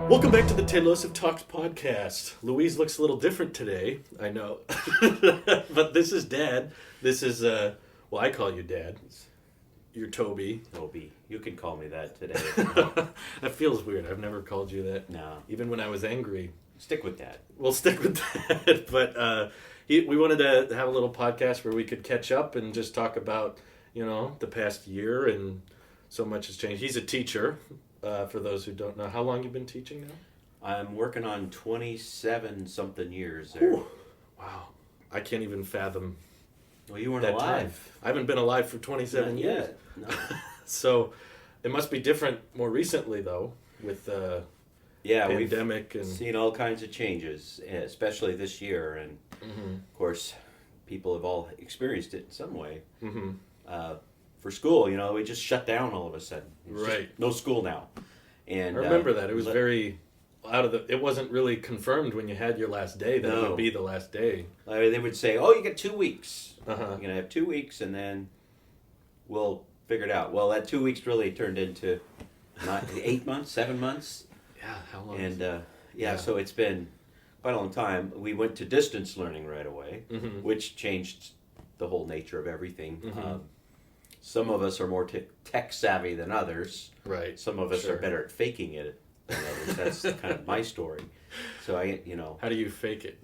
Welcome back to the Tailosive Talks podcast. Louise looks a little different today, I know. But this is Dad. This is, well, I call you Dad. You're Toby. Toby. You can call me that today. That feels weird. I've never called you that. No. Even when I was angry. Stick with that. We'll stick with that. But we wanted to have a little podcast where we could catch up and just talk about, the past year, and so much has changed. He's a teacher. For those who don't know, how long you been teaching now? I'm working on 27-something years there. Ooh, wow. I can't even fathom Well, you weren't that alive. time. I haven't been alive for 27 Not years. yet. No. So it must be different more recently, though, with the pandemic. We've and seen all kinds of changes, especially this year. And, of course, people have all experienced it in some way. Mm-hmm. For school, we just shut down all of a sudden. It's Right. just no school now. And I remember that. It was very it wasn't really confirmed when you had your last day that it No. would be the last day. They would say, you get 2 weeks. Uh-huh. You're going to have 2 weeks, and then we'll figure it out. Well, that 2 weeks really turned into 8 months, 7 months. Yeah, how long? And, so it's been quite a long time. We went to distance learning right away, Mhm. which changed the whole nature of everything. Mhm. Some of us are more tech savvy than others. Right. Some of us Sure. are better at faking it than others. That's kind of my story. So How do you fake it?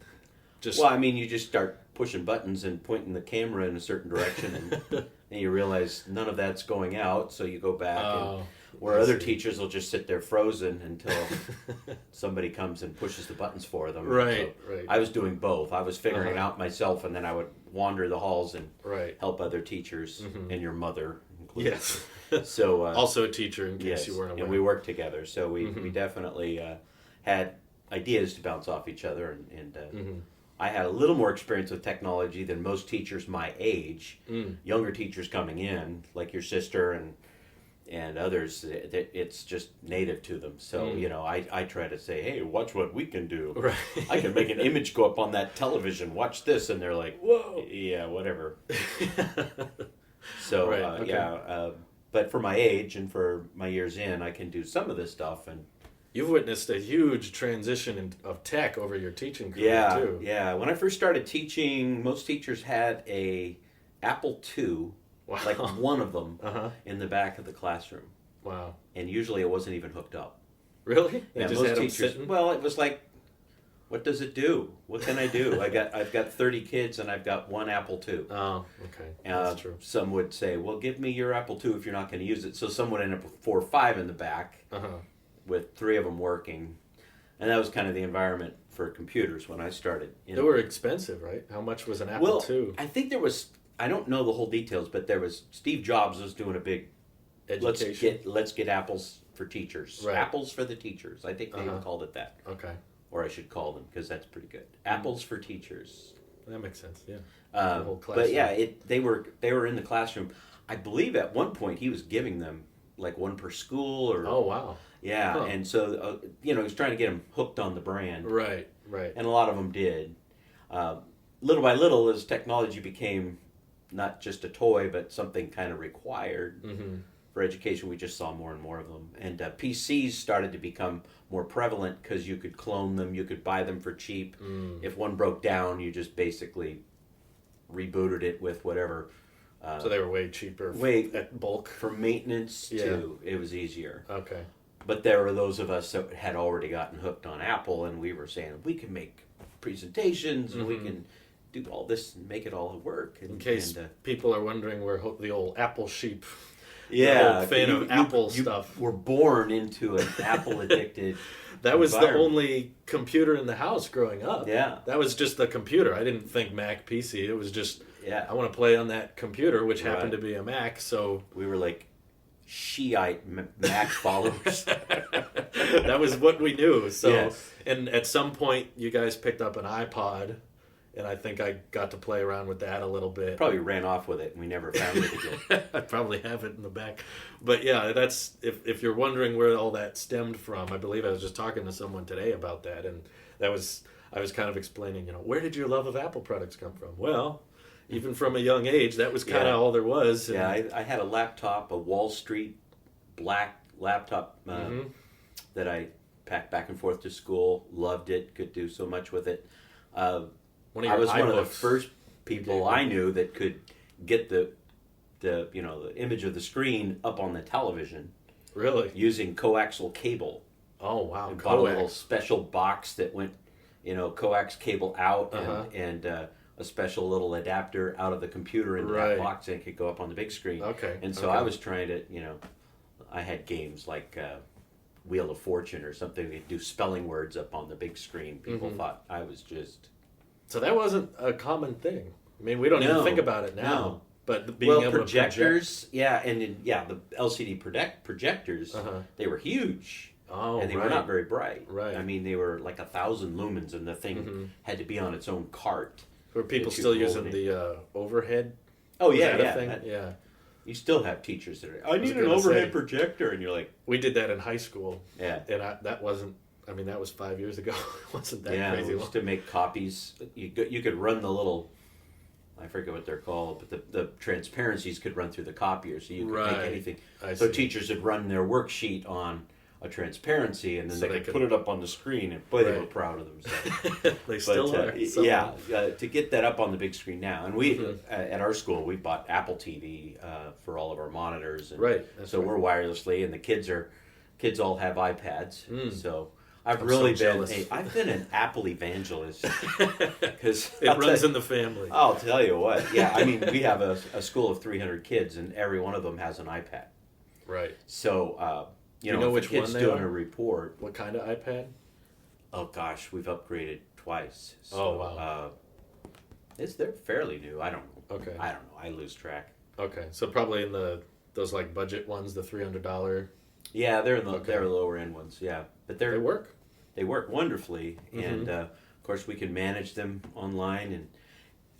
Just Well, I mean, you just start pushing buttons and pointing the camera in a certain direction, and you realize none of that's going out, so you go back. Where I other see. teachers will just sit there frozen until somebody comes and pushes the buttons for them. Right, So right. I was doing both. I was figuring it Uh-huh. out myself, and then I would wander the halls and Right. help other teachers, Mhm. and your mother included. Yes. So Also a teacher, in case yes, you weren't aware. and we worked together, so we Mhm. definitely had ideas to bounce off each other, and Mhm. I had a little more experience with technology than most teachers my age. Mm. Younger teachers coming in, like your sister and others, it's just native to them. So, I try to say, hey, watch what we can do. Right. I can make an image go up on that television. Watch this. And they're like, Whoa. yeah, whatever. So, Right, okay. but for my age and for my years in, I can do some of this stuff. And You've witnessed a huge transition of tech over your teaching career, too. yeah. When I first started teaching, most teachers had a Apple II, Wow. like one of them, Uh-huh. in the back of the classroom. Wow. And usually it wasn't even hooked up. Really? They Yeah, just most had 'em teachers. sitting? Well, it was like, what does it do? What can I do? I've got 30 kids and I've got one Apple II. Oh, okay. That's true. Some would say, well, give me your Apple II if you're not going to use it. So some would end up with 4 or 5 in the back, Uh-huh. with 3 of them working. And that was kind of the environment for computers when I started. They were expensive, right? How much was an Apple II? I think there was, I don't know the whole details, but there was, Steve Jobs was doing a big, Education? let's get apples for teachers. Right. Apples for the teachers. I think they even called it that. Okay. Or I should call them, because that's pretty good. Apples for teachers. That makes sense, yeah. The whole But yeah, classroom. they were in the classroom. I believe at one point he was giving them like one per school, or Oh, wow. yeah, Huh. and so he was trying to get them hooked on the brand, Right, right. and a lot of them did. Little by little, as technology became not just a toy but something kind of required Mm-hmm. for education, we just saw more and more of them. And PCs started to become more prevalent because you could clone them, you could buy them for cheap. Mm. If one broke down, you just basically rebooted it with whatever. So they were way cheaper at bulk? For maintenance, Yeah. too, it was easier. Okay. But there were those of us that had already gotten hooked on Apple, and we were saying, we can make presentations, and we Mhm. can do all this and make it all work. And, In case people are wondering where the old Apple sheep... yeah, old fan of Apple stuff. Were born into an Apple addicted. That was the environment. only computer in the house growing up. Yeah. That was just the computer. I didn't think Mac PC. It was just, Yeah, I want to play on that computer, which happened Right. to be a Mac, so... we were like Shiite Mac followers. That was what we knew. So, Yes. And at some point, you guys picked up an iPod, and I think I got to play around with that a little bit. Probably ran off with it, and we never found it again. I probably have it in the back. But yeah, that's if you're wondering where all that stemmed from, I believe I was just talking to someone today about that, and I was kind of explaining, where did your love of Apple products come from? Well, even from a young age, that was kind of Yeah. all there was. And, Yeah, I had a laptop, a Wall Street black laptop Mhm. that I pack back and forth to school. Loved it. Could do so much with it. One of I your was one of the iBooks. first people I knew that could get the image of the screen up on the television Really? using coaxial cable. Oh wow. I bought a little Coax. special box that went, coax cable out Uh-huh. and a special little adapter out of the computer into Right. that box, and it could go up on the big screen. Okay. And so okay. I was trying to, I had games like Wheel of Fortune or something. They'd do spelling words up on the big screen. People Mhm. thought I was just... So that wasn't a common thing. I mean, we don't even No, think about it now. no. But being able projectors, yeah, and the LCD projectors, to project. they were huge. Oh, And they right. were not very bright. Right. I mean, they were like 1,000 lumens, and the thing Mhm. had to be on its own cart. Were people that you still roll using it. the overhead? Oh, Was yeah, that a yeah. thing? Yeah. You still have teachers that are, I need an gonna overhead say. projector, and you're like, We did that in high school, yeah. and that wasn't. I mean, that was 5 years ago. It wasn't that Yeah, crazy we long. used to make copies. You could run the little, I forget what they're called, but the transparencies could run through the copier, so you could Right. make anything. I So see. teachers would run their worksheet on a transparency, and then So they they could could- put it up on the screen, and boy, they were Right. proud of themselves. They still But, are. yeah, to get that up on the big screen now, and we Mhm. at our school we bought Apple TV for all of our monitors, and Right. That's so right. we're wirelessly, and the kids all have iPads, Mm. so. I've I'm really so been jealous. I've been an Apple evangelist because It runs in the family. I'll tell you what. Yeah, I mean, we have a school of 300 kids, and every one of them has an iPad. Right. So, You know if which a kid's one they doing are? a report, What kind of iPad? oh gosh, we've upgraded twice. So, Oh, wow. they're fairly new. I don't know. Okay. I don't know. I lose track. Okay. So probably in those like budget ones, the $300. Yeah, they're in the Okay. they're lower end ones. Yeah, but They work. they work wonderfully, Mhm. and of course we can manage them online,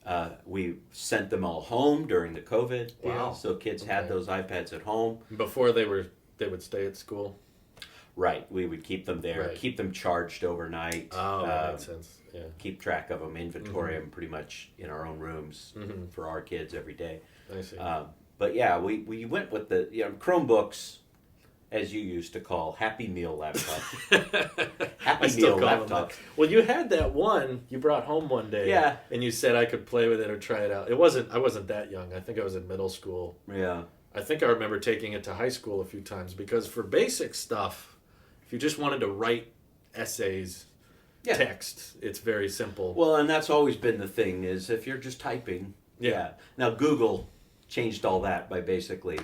and we sent them all home during the COVID deal, Wow. so kids had Okay. those iPads at home. Before they would stay at school. Right, we would keep them there, Right. keep them charged overnight, Oh, that makes sense. Yeah. keep track of them, inventory them pretty much in our own rooms Mhm. for our kids every day. I see. But yeah, we went with the Chromebooks, as you used to call Happy Meal laptops. Happy I still Meal call them laptops. that. Well, you had that one you brought home one day. Yeah. And you said I could play with it or try it out. I wasn't that young. I think I was in middle school. Yeah. I think I remember taking it to high school a few times because for basic stuff, if you just wanted to write essays, Yeah. text, it's very simple. Well, and that's always been the thing is if you're just typing. Yeah. Now Google changed all that by basically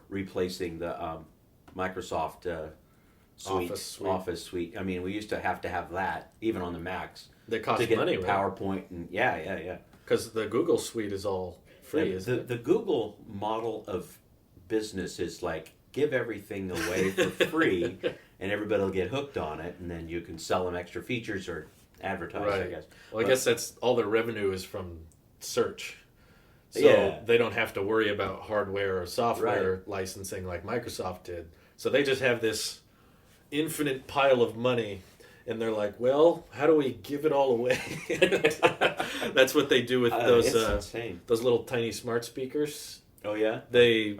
replacing the Microsoft suite, Office suite. I mean, we used to have that even on the Macs They cost to get money, right? PowerPoint and yeah. Because the Google suite is all free, isn't it? The Google model of business is like give everything away for free, and everybody will get hooked on it, and then you can sell them extra features or advertise. I Right. guess. Well, I But- guess that's all their revenue is from search. So Yeah. they don't have to worry about hardware or software licensing like Microsoft did. So they just have this infinite pile of money and they're like, well, how do we give it all away? That's what they do with It's insane. those little tiny smart speakers. Oh yeah. They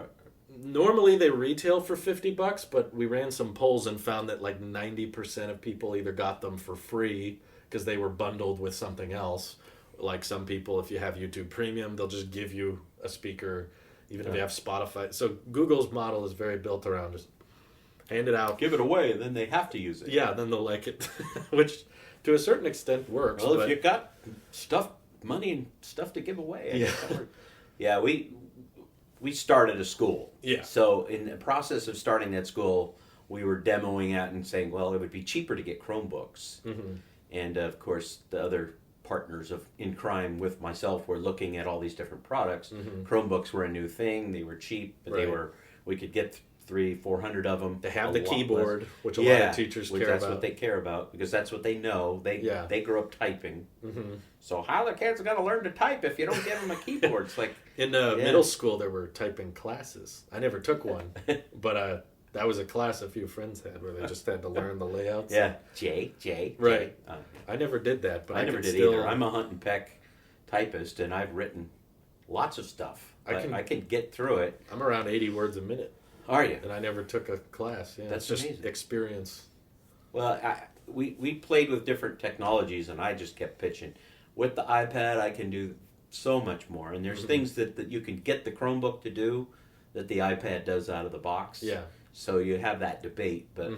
normally they retail for $50, but we ran some polls and found that like 90% of people either got them for free because they were bundled with something else. Like some people, if you have YouTube Premium, they'll just give you a speaker, even if you have Spotify. So Google's model is very built around just hand it out. Give it away, and then they have to use it. Yeah, then they'll like it, which to a certain extent works. Well, but if you got money and stuff to give away, I Yeah. guess that works. Yeah, we started a school. Yeah. So in the process of starting that school, we were demoing out and saying, well, it would be cheaper to get Chromebooks. Mhm. And of course, the other partners in crime with myself were looking at all these different products. Mhm. Chromebooks were a new thing. They were cheap, but Right. we could get 300-400 of them. They have a the lot keyboard, less. which a lot of teachers care that's about. what they care about because that's what they know. Yeah. They grew up typing. Mhm. So how the kids going to learn to type if you don't give them a keyboard? It's like In Yeah. middle school, there were typing classes. I never took one, but that was a class a few friends had where they just had to learn the layouts. yeah, J. Right. Uh, I never did that, but I never could did still, either. I'm a hunt and peck typist, and I've written lots of stuff. I can get through it. I'm around 80 words a minute, Are you? and I never took a class. Yeah, That's it's just amazing. experience. Well, we played with different technologies, and I just kept pitching. With the iPad, I can do so much more, and there's things that you can get the Chromebook to do that the iPad does out of the box. Yeah. So you have that debate, but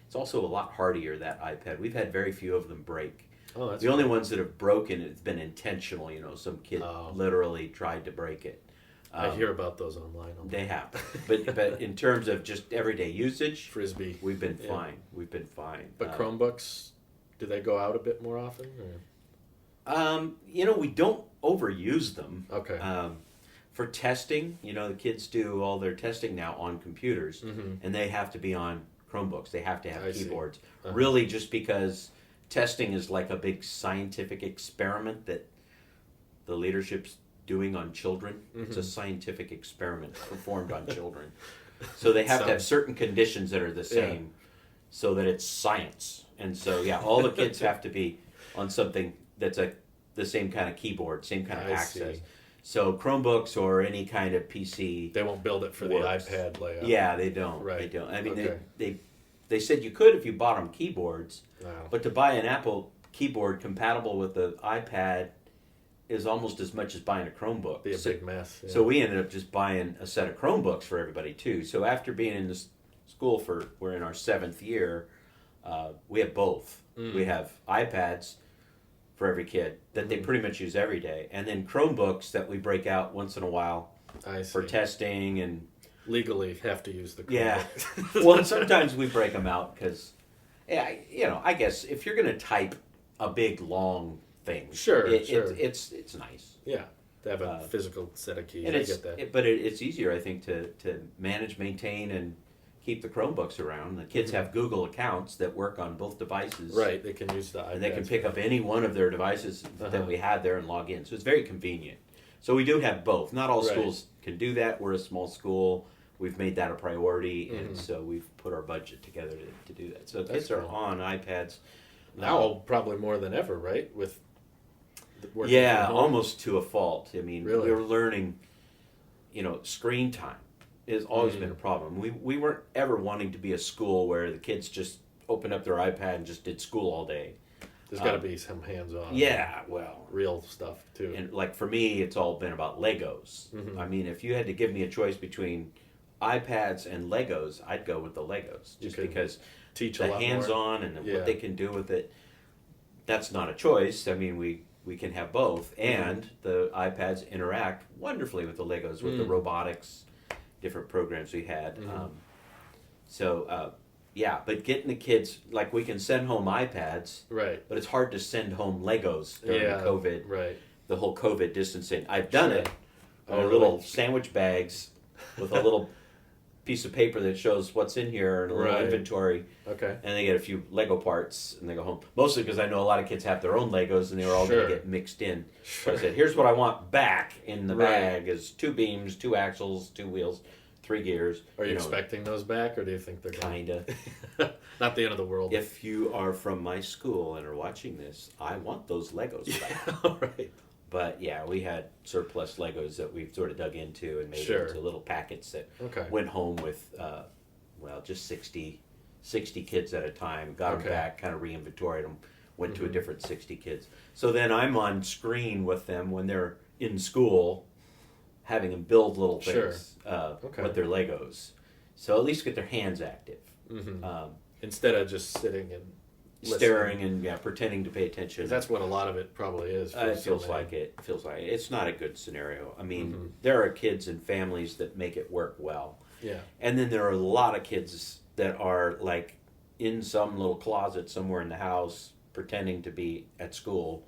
it's also a lot hardier, that iPad. We've had very few of them break. Oh, that's the only ones that have broken, it's been intentional. Some kid Oh. literally tried to break it. I hear about those online. They have, but in terms of just everyday usage, Frisbee. we've been fine. We've been fine. But Chromebooks, do they go out a bit more often? Or? We don't overuse them. Okay. For testing, the kids do all their testing now on computers, and they have to be on Chromebooks. They have to have keyboards. Really, just because testing is like a big scientific experiment that the leadership's doing on children. It's a scientific experiment performed on children. So they have to have certain conditions that are the same so that it's science. And so, all the kids have to be on something that's the same kind of keyboard, same kind of access. See. So Chromebooks or any kind of PC, they won't build it for works. the iPad layout. Yeah, they don't. Right. They don't. I mean, Okay. they said you could if you bought them keyboards, Wow. but to buy an Apple keyboard compatible with the iPad is almost as much as buying a Chromebook. Be a big mess. Yeah. So we ended up just buying a set of Chromebooks for everybody too. So after being in this school we're in our 7th year, we have both. We have iPads for every kid that they pretty much use every day, and then Chromebooks that we break out once in a while for testing and legally have to use the Chromebook. Yeah. Well, sometimes we break them out because, I guess if you're going to type a big long thing, sure. it's nice. Yeah, to have a physical set of keys. And I get that. But it's easier, I think, to manage, maintain, and keep the Chromebooks around. The kids have Google accounts that work on both devices. Right, they can use the iPads. And they can pick up any one of their devices that we had there and log in. So it's very convenient. So we do have both. Not all schools can do that. We're a small school. We've made that a priority, and so we've put our budget together to do that. So kids are on iPads. Now probably more than ever, right? With working yeah, from home. almost to a fault. I mean, Really? we're learning, screen time has always been a problem. We weren't ever wanting to be a school where the kids just opened up their iPad and just did school all day. There's got to be some hands-on. Yeah, well, real stuff too. and like for me, it's all been about Legos. I mean, if you had to give me a choice between iPads and Legos, I'd go with the Legos, just because teach a the lot more. hands-on and what they can do with it. That's not a choice. I mean, we can have both, and the iPads interact wonderfully with the Legos, with the robotics, different programs we had. But getting the kids, like we can send home iPads, right? but it's hard to send home Legos during COVID. Right. The whole COVID distancing. I've done it. Oh, Little really? sandwich bags with a little piece of paper that shows what's in here and a little inventory. Okay. And they get a few Lego parts and they go home. Mostly because I know a lot of kids have their own Legos and they were all going to get mixed in. So I said, here's what I want back in the bag is 2 beams, 2 axles, 2 wheels, 3 gears. Are you expecting those back, or do you think they're Kinda. Not the end of the world? If you are from my school and are watching this, I want those Legos back. All right. But yeah, we had surplus Legos that we've sort of dug into and made into little packets that went home with, just 60 kids at a time. Got them back, kind of re-inventoried them, went to a different 60 kids. So then I'm on screen with them when they're in school, having them build little things with their Legos. So at least get their hands active. Instead of just sitting and staring and pretending to pay attention. That's what a lot of it probably is. It feels like it. It's not a good scenario. I mean, there are kids and families that make it work well. Yeah. And then there are a lot of kids that are like in some little closet somewhere in the house pretending to be at school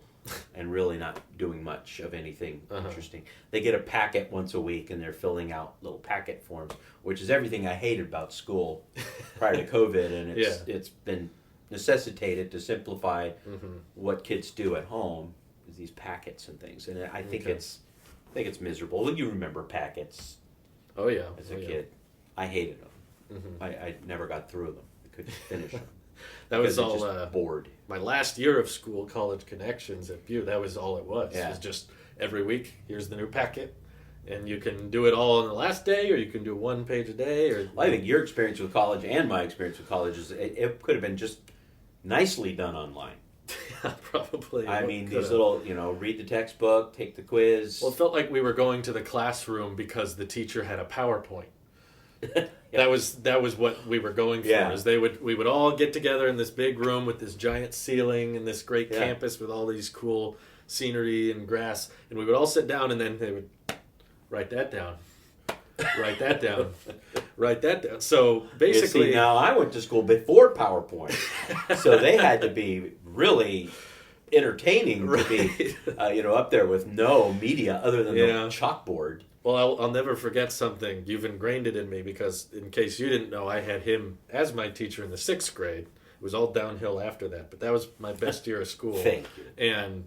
and really not doing much of anything interesting. They get a packet once a week and they're filling out little packet forms, which is everything I hated about school prior to COVID, and it's been necessitated to simplify what kids do at home is these packets and things, and I think it's miserable. Well, you remember packets? Oh yeah, as a kid, I hated them. I never got through them. I couldn't finish them. That was all just bored. My last year of school, College Connections at Butte. That was all it was. Yeah. It was just every week. Here's the new packet, and you can do it all on the last day, or you can do 1 page a day. Or I think your experience with college and my experience with college is it could have been just nicely done online. Probably. I mean, these little, read the textbook, take the quiz. Well, it felt like we were going to the classroom because the teacher had a PowerPoint. Yeah. That was what we were going for. Yeah. Is we would all get together in this big room with this giant ceiling and this great campus with all these cool scenery and grass, and we would all sit down, and then they would write that down. Write that down. Write that down. So basically, see, now I went to school before PowerPoint, so they had to be really entertaining to be, up there with no media other than the chalkboard. Well, I'll never forget something. You've ingrained it in me because, in case you didn't know, I had him as my teacher in the 6th grade. It was all downhill after that, but that was my best year of school. Thank you. And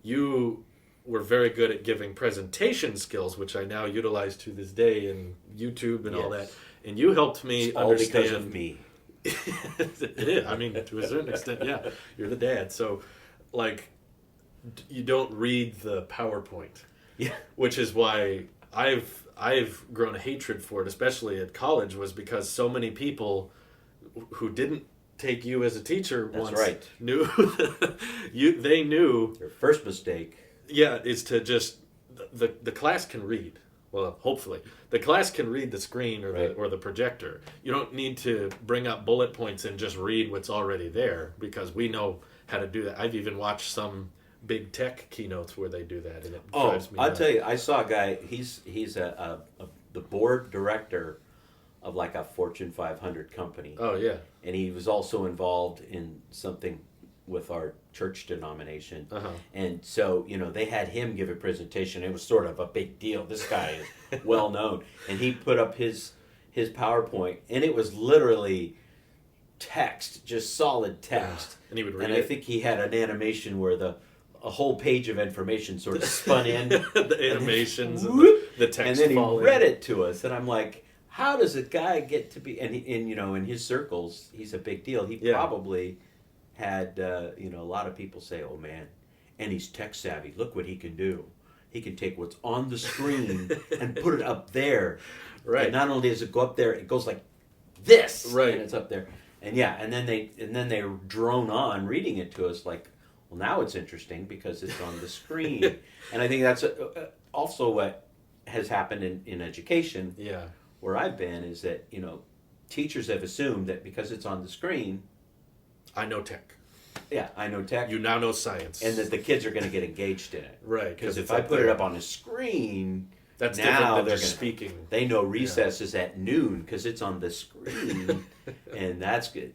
you were very good at giving presentation skills, which I now utilize to this day in YouTube and all that. And you helped me it's all understand. Because of me. It is. I mean, to a certain extent, yeah. You're the dad, so you don't read the PowerPoint. Yeah. Which is why I've grown a hatred for it, especially at college, was because so many people who didn't take you as a teacher knew they knew their first mistake. Yeah, is to just the class can read. Well, hopefully the class can read the screen or the projector. You don't need to bring up bullet points and just read what's already there because we know how to do that. I've even watched some big tech keynotes where they do that, and it drives me nuts. I'll tell you, I saw a guy. He's the board director of like a Fortune 500 company. Oh yeah, and he was also involved in something with our church denomination. And so they had him give a presentation. It was sort of a big deal. This guy is well known, and he put up his PowerPoint, and it was literally text, just solid text. And he would read and it. I think he had an animation where a whole page of information sort of spun in. The animations and the text. And then he read it to us, and I'm like, how does a guy get to be? And in his circles, he's a big deal. He probably had a lot of people say, "Oh man," and he's tech savvy. Look what he can do. He can take what's on the screen and put it up there. Right. And not only does it go up there, it goes like this. Right. And it's up there. And and then they drone on reading it to us like, well, now it's interesting because it's on the screen. And I think that's also what has happened in education. Yeah. Where I've been is that teachers have assumed that because it's on the screen, I know tech. Yeah, I know tech. You now know science. And that the kids are going to get engaged in it. Right. Because if I put it up on a screen, that's now they're speaking. They know recess is at noon because it's on the screen. And that's good.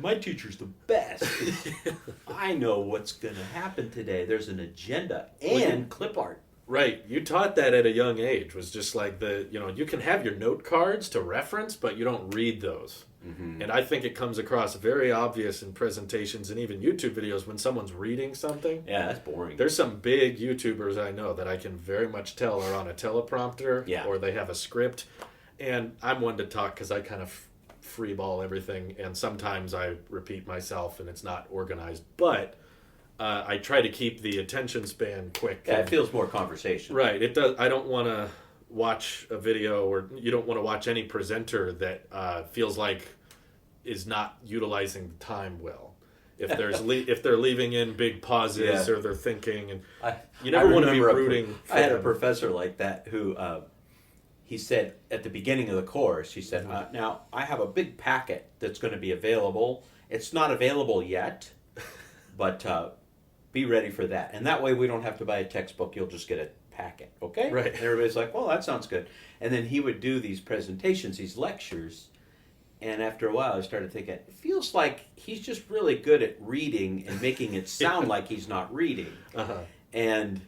My teacher's the best. I know what's going to happen today. There's an agenda and clip art. Right. You taught that at a young age. Was just like you can have your note cards to reference, but you don't read those. Mm-hmm. And I think it comes across very obvious in presentations and even YouTube videos when someone's reading something. Yeah, that's boring. There's some big YouTubers I know that I can very much tell are on a teleprompter or they have a script. And I'm one to talk because I kind of freeball everything, and sometimes I repeat myself and it's not organized. But I try to keep the attention span quick. Yeah, it feels more conversational. Right. It does. I don't want to watch a video, or you don't want to watch any presenter that feels like is not utilizing the time well. If there's if they're leaving in big pauses or they're thinking, and you never want to be rooting. I had a professor like that who he said at the beginning of the course, he said, "Now I have a big packet that's going to be available. It's not available yet, but be ready for that. And that way we don't have to buy a textbook. You'll just get a packet, okay?" Right. And everybody's like, "Well, that sounds good." And then he would do these presentations, these lectures. And after a while, I started thinking, it feels like he's just really good at reading and making it sound like he's not reading. And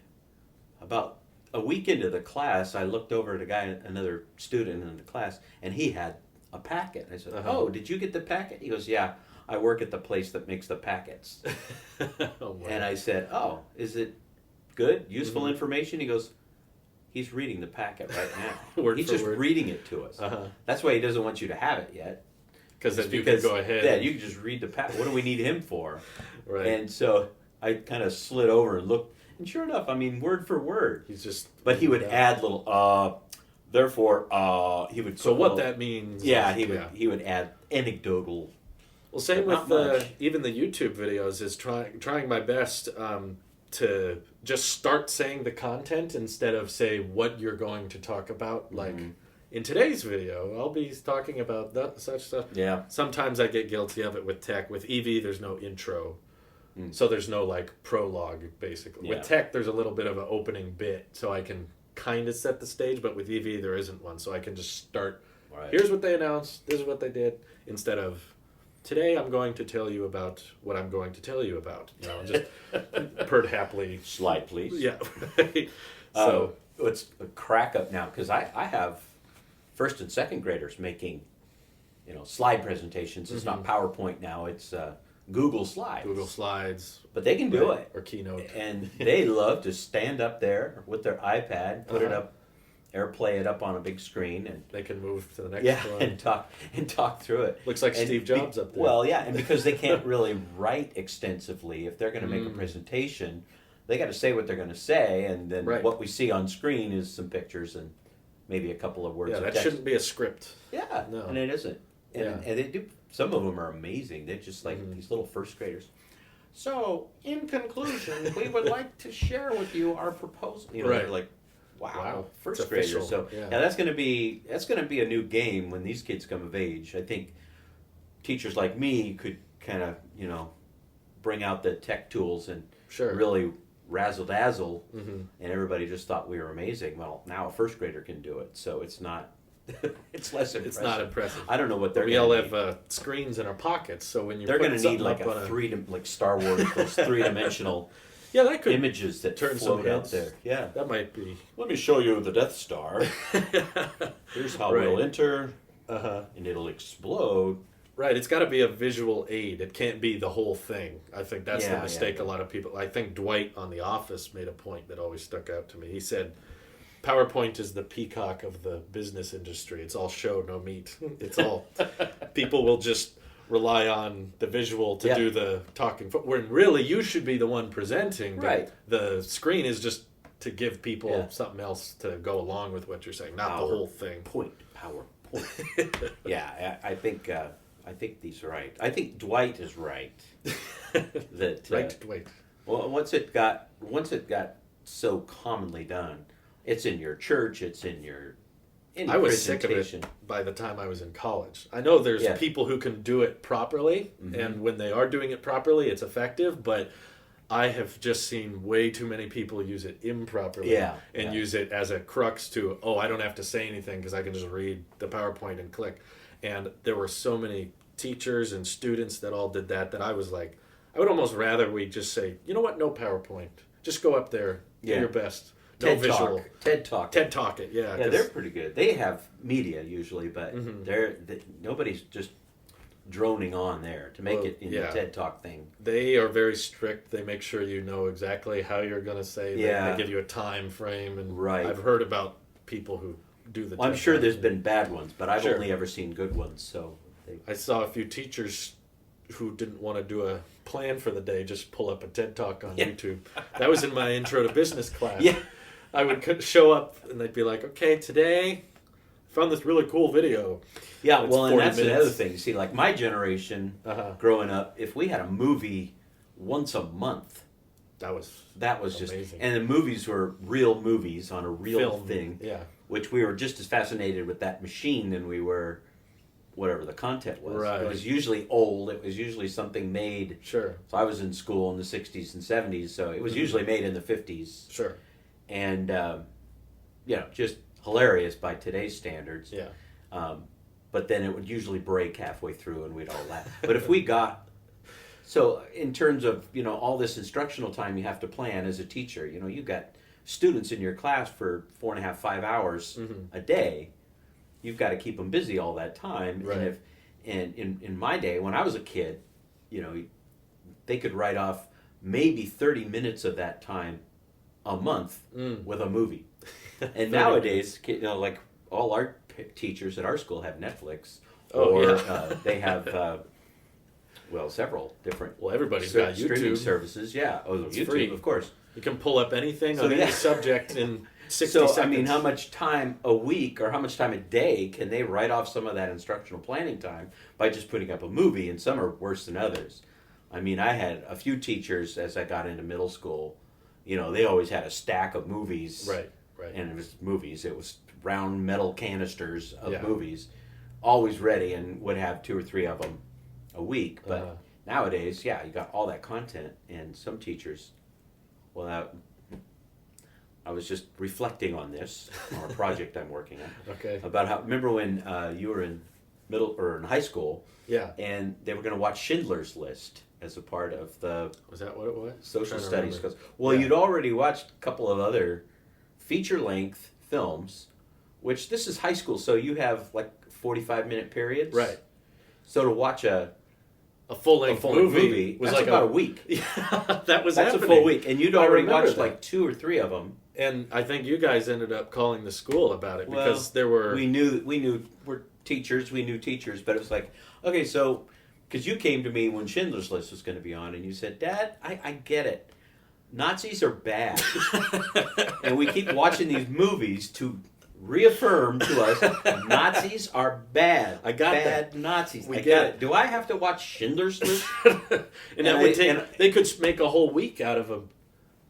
about a week into the class, I looked over at another student in the class, and he had a packet. I said, "Oh, did you get the packet?" He goes, "Yeah, I work at the place that makes the packets." And I said, "Oh, is it good, useful information?" He goes, "He's reading the packet right now. He's just reading it to us. That's why he doesn't want you to have it yet. Because you can go ahead. Yeah, you can just read the packet. What do we need him for?" Right. And so I kind of slid over and looked, and sure enough, I mean, word for word. But he would add little, therefore, he would. So what that means. Yeah, he would add anecdotal. Well, same but with not much. even the YouTube videos is trying my best to just start saying the content instead of say what you're going to talk about. Like in today's video, I'll be talking about such stuff. Yeah. Sometimes I get guilty of it with tech. With EV, there's no intro. So there's no like prologue, basically. Yeah. With tech, there's a little bit of an opening bit, so I can kind of set the stage, but with EV, there isn't one. So I can just start, Right. here's what they announced, this is what they did, instead of, today I'm going to tell you about what I'm going to tell you about. You know, just purred happily. Slide, please. Yeah. So it's a crack up now, because I have first and second graders making, slide presentations. It's not PowerPoint now. It's Google Slides. Google Slides. But they can do it. Or Keynote. And they love to stand up there with their iPad, put it up, AirPlay it up on a big screen, and they can move to the next one. and talk through it. Looks like Steve Jobs up there. Well, yeah, and because they can't really write extensively, if they're going to make a presentation, they got to say what they're going to say, and then what we see on screen is some pictures and maybe a couple of words. Yeah, of that text. shouldn't be a script. Yeah, No. and it isn't. And they do. Some of them are amazing. They're just like these little first graders. So, in conclusion, we would like to share with you our proposal. They're like, wow, first It's graders. official. So that's going to be a new game when these kids come of age. I think teachers like me could kind of bring out the tech tools and really razzle dazzle, and everybody just thought we were amazing. Well, now a first grader can do it, so it's not. It's less impressive. It's not impressive. I don't know what they're. We all have screens in our pockets, so when you they're going to need like a like Star Wars, those three-dimensional that could images that turn float some out heads. there. Yeah, that might be. Let me show you the Death Star. Here's how we'll enter, and it'll explode. Right, it's got to be a visual aid. It can't be the whole thing. I think that's the mistake a lot of people. I think Dwight on The Office made a point that always stuck out to me. He said, PowerPoint is the peacock of the business industry. It's all show, no meat. It's all people will just rely on the visual to do the talking. When really you should be the one presenting. Right. The screen is just to give people something else to go along with what you're saying, not the whole thing. PowerPoint. Yeah, I think he's right. I think Dwight is right. That Dwight. Well, once it got so commonly done. It's in your church. It's in your. I was sick of it by the time I was in college. I know there's people who can do it properly, and when they are doing it properly, it's effective. But I have just seen way too many people use it improperly and use it as a crux to, I don't have to say anything because I can just read the PowerPoint and click. And there were so many teachers and students that all did that I was like, I would almost rather we just say, you know what, no PowerPoint. Just go up there, do your best. No TED visual. Talk. TED Talk. TED Talk it, yeah. Yeah, they're pretty good. They have media usually, but nobody's just droning on there to make it in the TED Talk thing. They are very strict. They make sure you know exactly how you're going to say. They give you a time frame, and I've heard about people who do the. Well, I'm sure there's been bad ones, but I've only ever seen good ones. So I saw a few teachers who didn't want to do a plan for the day just pull up a TED Talk on YouTube. That was in my intro to business class. Yeah. I would show up and they'd be like, okay, today I found this really cool video. Yeah, well, and that's another thing. See, like my generation growing up, if we had a movie once a month, that was just amazing. And the movies were real movies on a real film thing. Yeah. Which we were just as fascinated with that machine than we were whatever the content was. Right. It was usually old. It was usually something made. Sure. So I was in school in the 60s and 70s, so it was usually made in the 50s. Sure. And, just hilarious by today's standards. Yeah. But then it would usually break halfway through and we'd all laugh. But if we got... So in terms of, all this instructional time you have to plan as a teacher, you've got students in your class for 4.5, 5 hours a day. You've got to keep them busy all that time. Right. And in my day, when I was a kid, they could write off maybe 30 minutes of that time a month with a movie. And nowadays, like all our teachers at our school have Netflix, they have several different. Well, everybody's got streaming YouTube services. Yeah, YouTube, free. of course. You can pull up anything on any subject in 60 So, seconds. I mean, how much time a week or how much time a day can they write off some of that instructional planning time by just putting up a movie? And some are worse than others. I mean, I had a few teachers as I got into middle school, they always had a stack of movies. Right. And it was movies. It was round metal canisters of Yeah. movies, always ready, and would have 2 or 3 of them a week. But nowadays, you got all that content, and some teachers, I was just reflecting on this, on a project I'm working on. Okay. About how, remember when you were in middle or in high school, Yeah. and they were going to watch Schindler's List as a part of the Was that what it was? social Trying to studies remember. course. Well, Yeah. you'd already watched a couple of other feature-length films, which this is high school, so you have like 45-minute periods. Right. So to watch a full-length movie was that's like about a week. Yeah, that's That's happening. a full week, and you'd already remember watched that. like 2 or 3 of them. And I think you guys ended up calling the school about it because there were. We knew we're teachers. We knew teachers, but it was like, okay, so because you came to me when Schindler's List was going to be on, and you said, Dad, I get it. Nazis are bad, and we keep watching these movies to reaffirm to us Nazis are bad. I got bad that. Nazis. We I get got it. it. Do I have to watch Schindler's List? And that would take. They could make a whole week out of a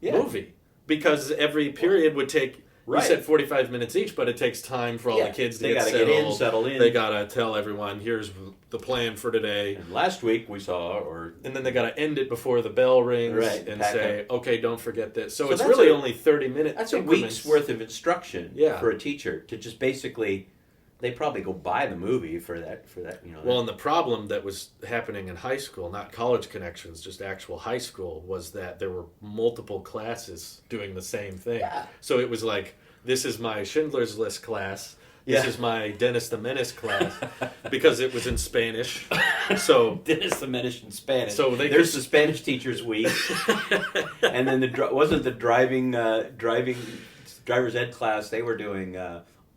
movie because every period would take. Right. You said 45 minutes each, but it takes time for all the kids to They get gotta settled. settle in. They gotta tell everyone, here's the plan for today. And last week we saw, And then they gotta end it before the bell rings Right, and pack say, okay, don't forget this. So it's that's really only 30 minutes. that's a week's worth of instruction for a teacher to just basically. They probably go buy the movie for that. Well, and the problem that was happening in high school, not college connections, just actual high school, was that there were multiple classes doing the same thing. Yeah. So it was like, this is my Schindler's List class. This is my Dennis the Menace class because it was in Spanish. So Dennis the Menace in Spanish. So there's the Spanish teachers week, and then wasn't the driving driver's ed class. They were doing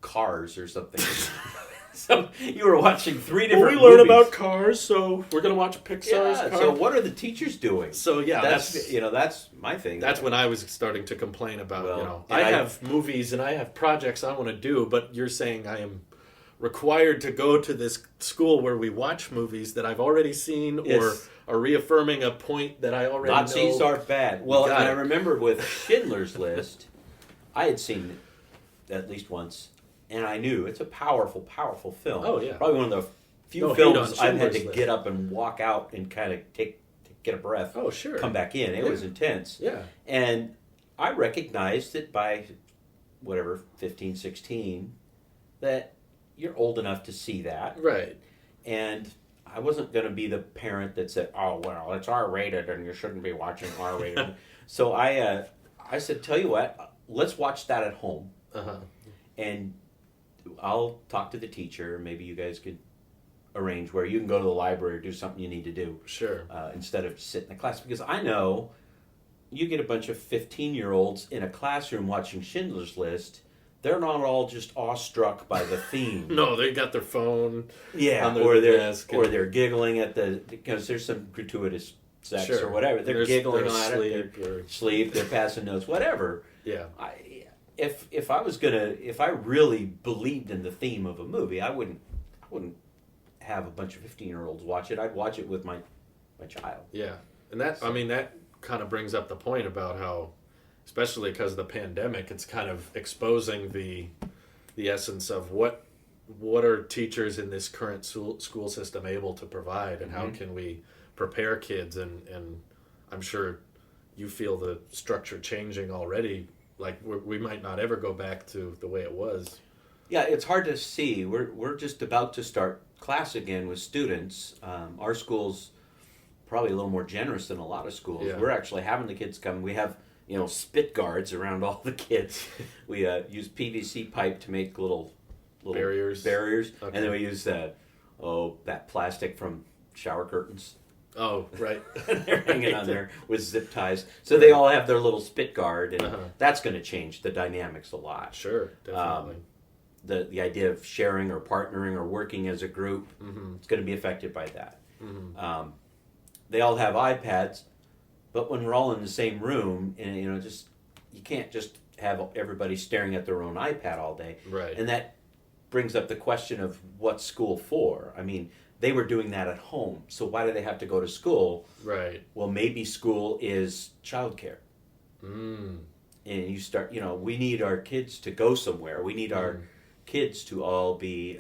Cars or something. So you were watching 3 different. we learn movies. about cars, so we're gonna watch Pixar's Cars. So what are the teachers doing? So that's my thing. That's when I was starting to complain about, and I have movies and I have projects I want to do, but you're saying I am required to go to this school where we watch movies that I've already seen or are reaffirming a point that I already know. Nazis are bad. Well, and Got I it. remember with Schindler's List, I had seen it at least once, and I knew it's a powerful, powerful film. Oh, yeah. Probably one of the few No hate on films I've had to Schindler's List. get up and walk out and kind of get a breath. Oh, sure. Come back in. It was intense. Yeah. And I recognized that by whatever, 15, 16, that you're old enough to see that. Right. And I wasn't going to be the parent that said, oh, well, it's R-rated and you shouldn't be watching R-rated. So I said, tell you what, let's watch that at home. Uh-huh. And I'll talk to the teacher. Maybe you guys could arrange where you can go to the library or do something you need to do. Sure. Instead of sit in the class. Because I know you get a bunch of 15-year-olds in a classroom watching Schindler's List. They're not all just awestruck by the theme. No, they got their phone on their or desk. or they're giggling at because there's some gratuitous sex or whatever. They're giggling on it. They're passing notes, whatever. Yeah. If I really believed in the theme of a movie, I wouldn't have a bunch of 15-year-olds watch it. I'd watch it with my child. Yeah. And that kind of brings up the point about how, especially because of the pandemic, it's kind of exposing the essence of what are teachers in this current school system able to provide, and how can we prepare kids, and I'm sure you feel the structure changing already. Like we might not ever go back to the way it was. Yeah, it's hard to see. We're just about to start class again with students. Our school's probably a little more generous than a lot of schools. Yeah. We're actually having the kids come. We have spit guards around all the kids. We use PVC pipe to make little barriers, okay. And then we use that plastic from shower curtains. Oh, right. They're hanging on there with zip ties. So they all have their little spit guard, and that's going to change the dynamics a lot. Sure, definitely. The idea of sharing or partnering or working as a group, it's going to be affected by that. Mm-hmm. They all have iPads, but when we're all in the same room, and you can't just have everybody staring at their own iPad all day. Right. And that brings up the question of what's school for? I mean, they were doing that at home, so why do they have to go to school? Right. Well, maybe school is childcare. Mm. And you start, we need our kids to go somewhere. We need our kids to all be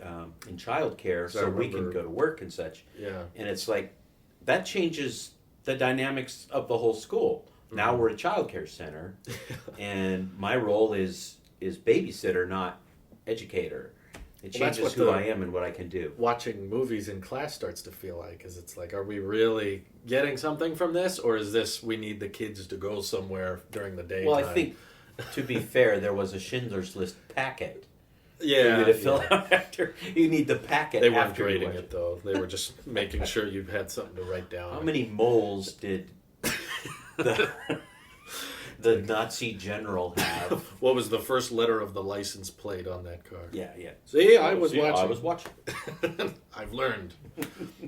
in childcare so we can go to work and such. Yeah. And it's like, that changes the dynamics of the whole school. Now we're a childcare center, and my role is babysitter, not educator. It changes who I am and what I can do. Watching movies in class starts to feel like, because it's like, are we really getting something from this, or is this we need the kids to go somewhere during the daytime? Well, I think, to be fair, there was a Schindler's List packet. Yeah, for you to fill out after. You need the packet. They weren't after grading it though. They were just making sure you had something to write down. How many moles did the Nazi general have? What was the first letter of the license plate on that car? Yeah. See, I was watching. I was watching. I've learned.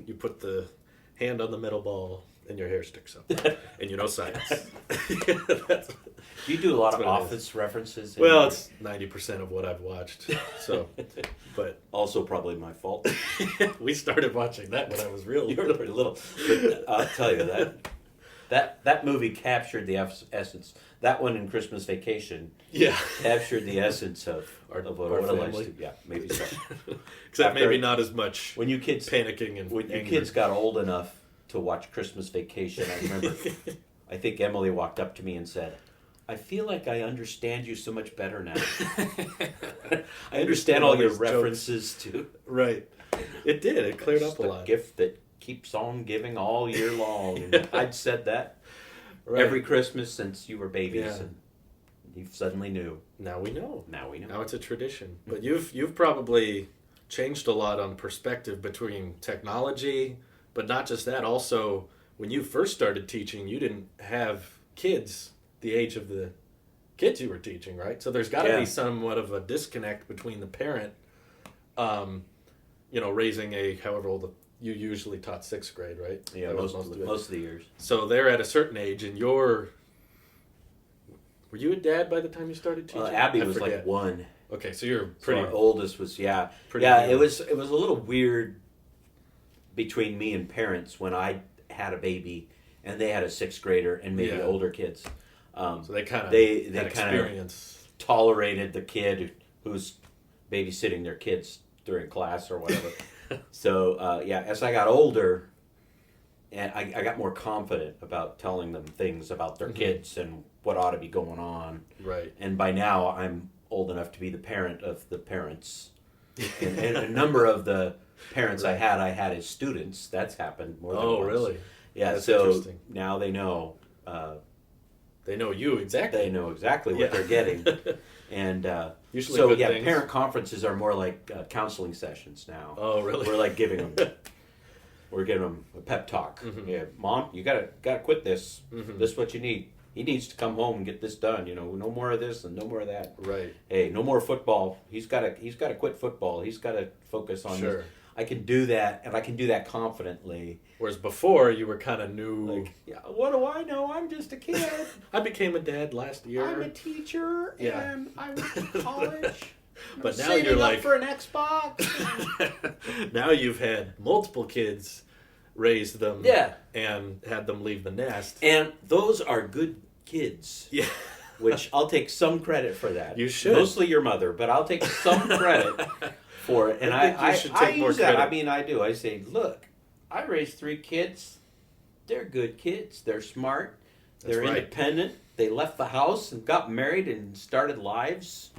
You put the hand on the metal ball and your hair sticks up. And you know science. Do you do a lot of Office references? Well, it's 90% of what I've watched. So, but also probably my fault. We started watching that when I was real You were pretty little. But I'll tell you that movie captured the essence. That one in Christmas Vacation, captured the essence of what it likes to. Yeah, maybe so. Except maybe not as much. When you kids panicking and when your kids got old enough to watch Christmas Vacation, I remember. I think Emily walked up to me and said, "I feel like I understand you so much better now. I understand all your references to." Right. It did. It cleared up a lot. Gift that keeps on giving all year long. And I'd said that every Christmas since you were babies, and you suddenly knew. Now we know. Now it's a tradition. But you've probably changed a lot on perspective between technology, but not just that. Also, when you first started teaching, you didn't have kids the age of the kids you were teaching, right? So there's got to be somewhat of a disconnect between the parent, raising however old you usually taught 6th grade, right? Yeah, most of the years. So they're at a certain age, and were you a dad by the time you started teaching? Abby was like 1. Okay, so you're pretty. So our oldest was pretty yeah. new. It was a little weird between me and parents when I had a baby and they had a 6th grader and maybe older kids. So they kind of they kind of tolerated the kid who's babysitting their kids during class or whatever. So as I got older, and I got more confident about telling them things about their kids and what ought to be going on. Right. And by now, I'm old enough to be the parent of the parents. And a number of the parents I had as students. That's happened more than once. Oh, really? Yeah. That's so interesting. now they know. They know you exactly. They know exactly what they're getting. And usually things. Parent conferences are more like counseling sessions now. Oh, really? We're like giving them a pep talk. Yeah, Mom, you gotta quit this. This is what you need. He needs to come home and get this done. No more of this and no more of that. Right. Hey, no more football. He's got to quit football. He's got to focus on this. I can do that, and I can do that confidently. Whereas before, you were kind of new. Like, what do I know? I'm just a kid. I became a dad last year. I'm a teacher, and I went to college. But now you're like for an Xbox. Now you've had multiple kids, raised them, and had them leave the nest. And those are good kids. Yeah. Which I'll take some credit for that. You should. Mostly your mother, but I'll take some credit for it. And I should take more use credit. that. I mean, I do. I say, look, I raised 3 kids. They're good kids. They're smart. They're independent. They left the house and got married and started lives.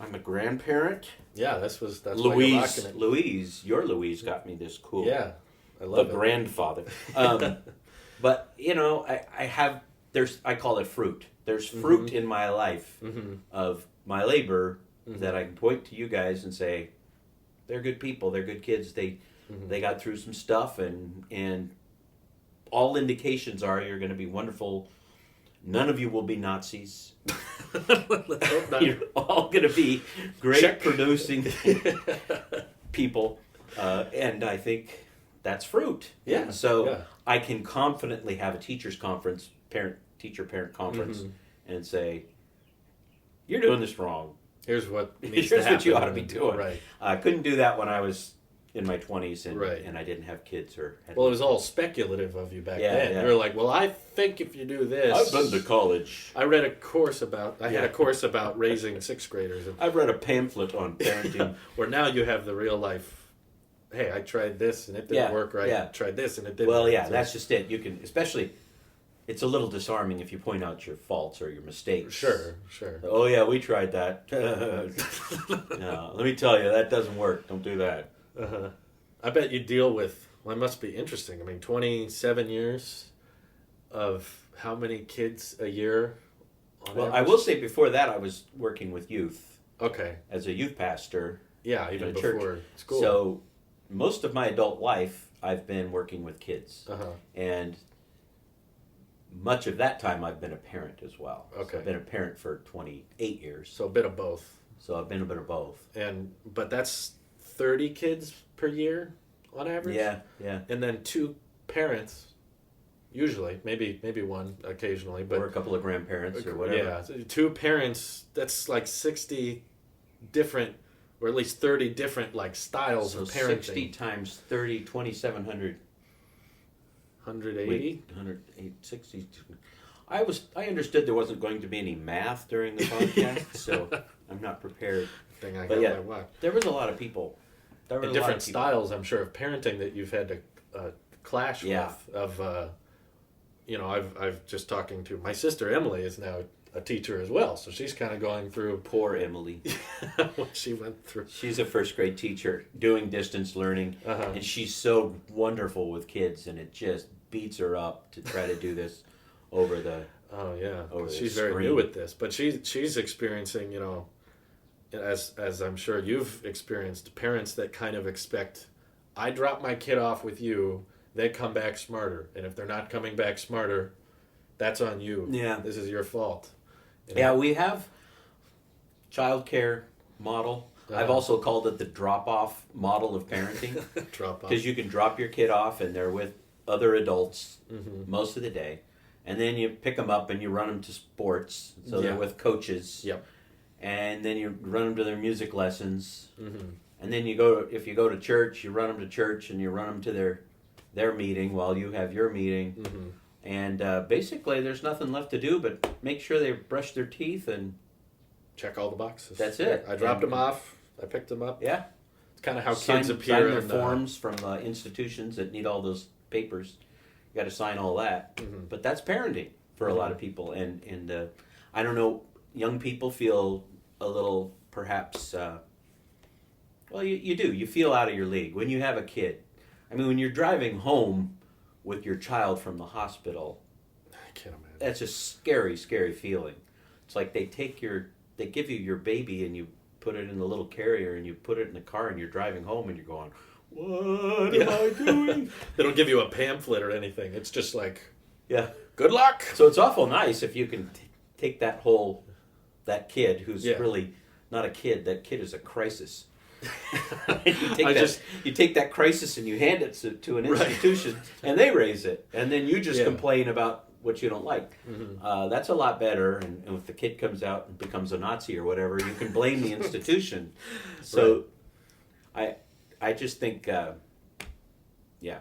I'm a grandparent. Yeah, that's Louise. why you're rocking it. Your Louise got me this cool. Yeah, I love it. The grandfather. But I have. I call it fruit. There's fruit in my life of my labor that I can point to you guys and say, they're good people. They're good kids. They got through some stuff, and all indications are you're going to be wonderful. None of you will be Nazis. Let's hope not. You're all going to be great producing people, and I think that's fruit. Yeah. So I can confidently have a teachers' conference, teacher-parent conference, and say, you're doing this wrong. Here's what needs Here's to happen. what you ought to be doing. Right. I couldn't do that when I was in my 20s Right. and I didn't have kids or. Well, it was all speculative of you back then. Yeah. You were like, well, I think if you do this. I've been to college. I read a course about. I had a course about raising sixth graders. I've read a pamphlet on parenting. Where now you have the real life. Hey, I tried this and it didn't work right. Yeah. I tried this and it didn't. Well, work. yeah, So- that's just it. You can, especially, it's a little disarming if you point out your faults or your mistakes. Sure. Oh yeah, we tried that. No, let me tell you, that doesn't work. Don't do that. Uh-huh. I bet you deal with. Well, it must be interesting. I mean, 27 years of how many kids a year? Well, I will say before that, I was working with youth Okay. as a youth pastor. Yeah, even in a church. before school. So most of my adult life, I've been working with kids, Uh-huh. and much of that time, I've been a parent as well. Okay. So I've been a parent for 28 years. So a bit of both. So I've been a bit of both. But that's 30 kids per year on average. Yeah. And then 2 parents, usually, maybe one occasionally, but Or a couple of grandparents or whatever. Yeah, so 2 parents. That's like 60 different, or at least 30 different like styles So of parenting. 60 times 30, 2,700. 180. Wait, 108, 60. I understood there wasn't going to be any math during the podcast, so I'm not prepared. Thing I But got yeah, my watch. there was a lot of people. There were And a lot different of people. styles, I'm sure, of parenting that you've had to clash Yeah. with. I've just talking to my sister Emily is now a teacher as well, so she's kind of going through Poor Emily. what she went through. She's a first grade teacher doing distance learning, Uh-huh. and she's so wonderful with kids, and it just beats her up to try to do this over the. Oh yeah, Over 'cause the she's very screen. new at this, but she's experiencing, as I'm sure you've experienced, parents that kind of expect, I drop my kid off with you, they come back smarter, and if they're not coming back smarter, that's on you. Yeah. This is your fault. Yeah, we have childcare model. I've Uh-huh. also called it the drop-off model of parenting. Drop off. Because you can drop your kid off and they're with other adults Mm-hmm. most of the day. And then you pick them up and you run them to sports. So they're Yeah. with coaches. Yep. And then you run them to their music lessons. Mm-hmm. And then if you go to church, you run them to church and you run them to their meeting while you have your meeting. Mm-hmm. And basically there's nothing left to do but make sure they brush their teeth and Check all the boxes. That's it. I dropped And- them off. I picked them up. yeah. It's kind of how Sign kids appear their in forms from institutions that need all those papers. You got to sign all that. Mhm. But that's parenting for a lot of people, and I don't know. Young people feel a little, perhaps. Well, you do. You feel out of your league when you have a kid. I mean, when you're driving home with your child from the hospital, I can't imagine. that's a scary, scary feeling. It's like they give you your baby and you put it in the little carrier and you put it in the car and you're driving home and you're going, what am I doing? They don't give you a pamphlet or anything. It's just like, Yeah. good luck. So it's awful nice if you can take that kid who's Yeah. really not a kid. That kid is a crisis. You take that crisis and you hand it to an institution and they raise it. And then you just Yeah. complain about what you don't like. Mhm. That's a lot better. And if the kid comes out and becomes a Nazi or whatever, you can blame the institution. So I just think, yeah.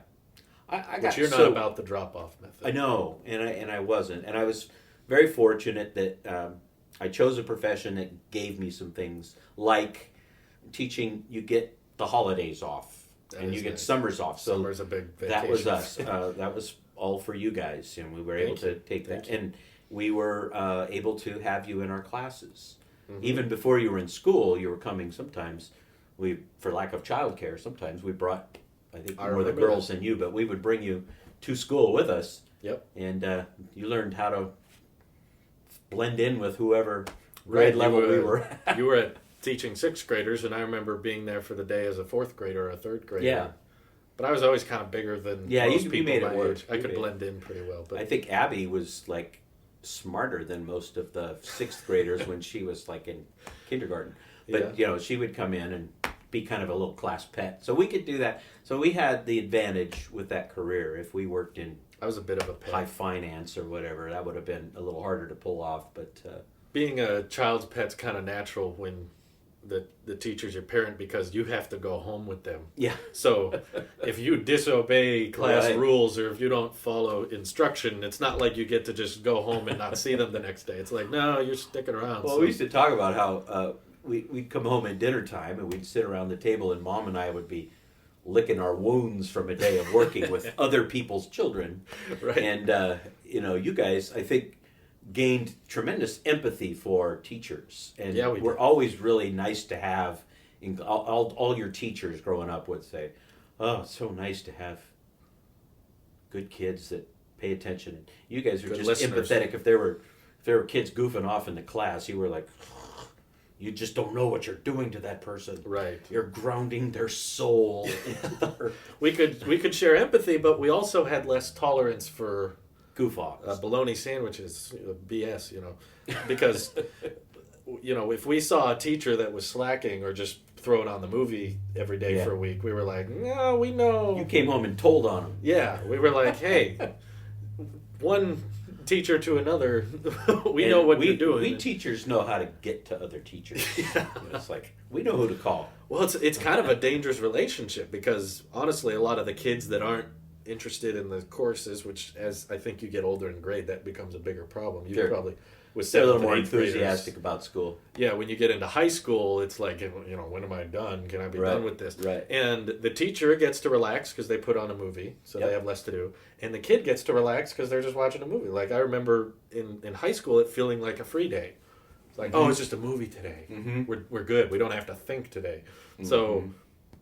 I got But you're not so, about the drop-off method. I know, and I wasn't. And I was very fortunate that I chose a profession that gave me some things, like teaching. You get the holidays off, That and is you get nice. summers off. So Summer's a big vacation. that was us. That was all for you guys, and we were able Thank to take Thank that. you. And we were able to have you in our classes. Mhm. Even before you were in school, you were coming sometimes. For lack of childcare, sometimes we brought, I think, I more the remember girls than you, but we would bring you to school with us. Yep. And you learned how to blend in with whoever Right, grade level we were at. You were at teaching 6th graders, and I remember being there for the day as a 4th grader or a 3rd grader. Yeah. But I was always kind of bigger than Yeah, most you people made it my work. age. I You could made it. blend in pretty well. But I think Abby was like smarter than most of the 6th graders when she was like in kindergarten. But she would come in and be kind of a little class pet. So we could do that. So we had the advantage with that career. If we worked in I was a bit of a pet. high finance or whatever, that would have been a little harder to pull off. But being a child's pet's kind of natural when the teacher's your parent, because you have to go home with them. Yeah. So if you disobey class Right. rules, or if you don't follow instruction, it's not like you get to just go home and not see them the next day. It's like, no, you're sticking around. Well, So- we used to talk about how we'd come home at dinner time and we'd sit around the table, and Mom and I would be licking our wounds from a day of working with other people's children. Right. And, you guys, I think, gained tremendous empathy for teachers. And Yeah, we we're did. always really nice to have, all your teachers growing up would say, oh, it's so nice to have good kids that pay attention. You guys are Good just listeners. empathetic. If there were kids goofing off in the class, you were like, you just don't know what you're doing to that person. Right. You're grounding their soul into the earth. We could share empathy, but we also had less tolerance for Goof offs. bologna sandwiches, BS, because if we saw a teacher that was slacking or just throwing on the movie every day Yeah. for a week, we were like, no, we know. You came home and told on them. Yeah, we were like, hey, one teacher to another, we know what you're doing. We teachers know how to get to other teachers. It's like, we know who to call. Well, it's kind of a dangerous relationship, because honestly, a lot of the kids that aren't interested in the courses, which as I think you get older in grade, that becomes a bigger problem. You Sure. probably with They're a 7th little and more 8th graders. enthusiastic about school. Yeah, when you get into high school, it's like, when am I done? Can I be Right, done with this? right. And the teacher gets to relax because they put on a movie, so Yep. they have less to do. And the kid gets to relax because they're just watching a movie. Like, I remember in high school it feeling like a free day. It's like, oh, it's just a movie today. Mhm. We're good. We don't have to think today. So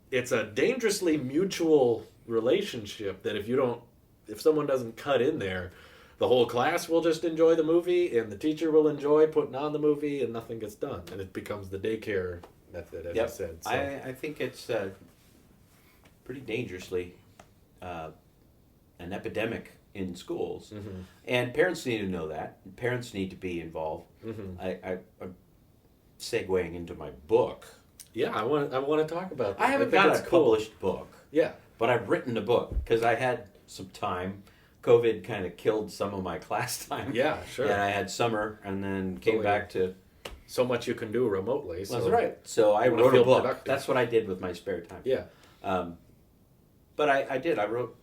it's a dangerously mutual relationship that if someone doesn't cut in there, the whole class will just enjoy the movie, and the teacher will enjoy putting on the movie, and nothing gets done, and it becomes the daycare method, as Yep. I said. So. I think it's pretty dangerously an epidemic in schools. Mm-hmm. And parents need to know that. Parents need to be involved. Mm-hmm. I'm segueing into my book. Yeah, I want to talk about that. I haven't think got a it's cool. published book, Yeah, but I've written a book because I had some time. COVID kind of killed some of my class time. yeah, sure. And I had summer and then came Totally. back to... So much you can do remotely. So That's right. So I you wanna wrote a feel book. productive. That's what I did with my spare time. Yeah, But I did. I wrote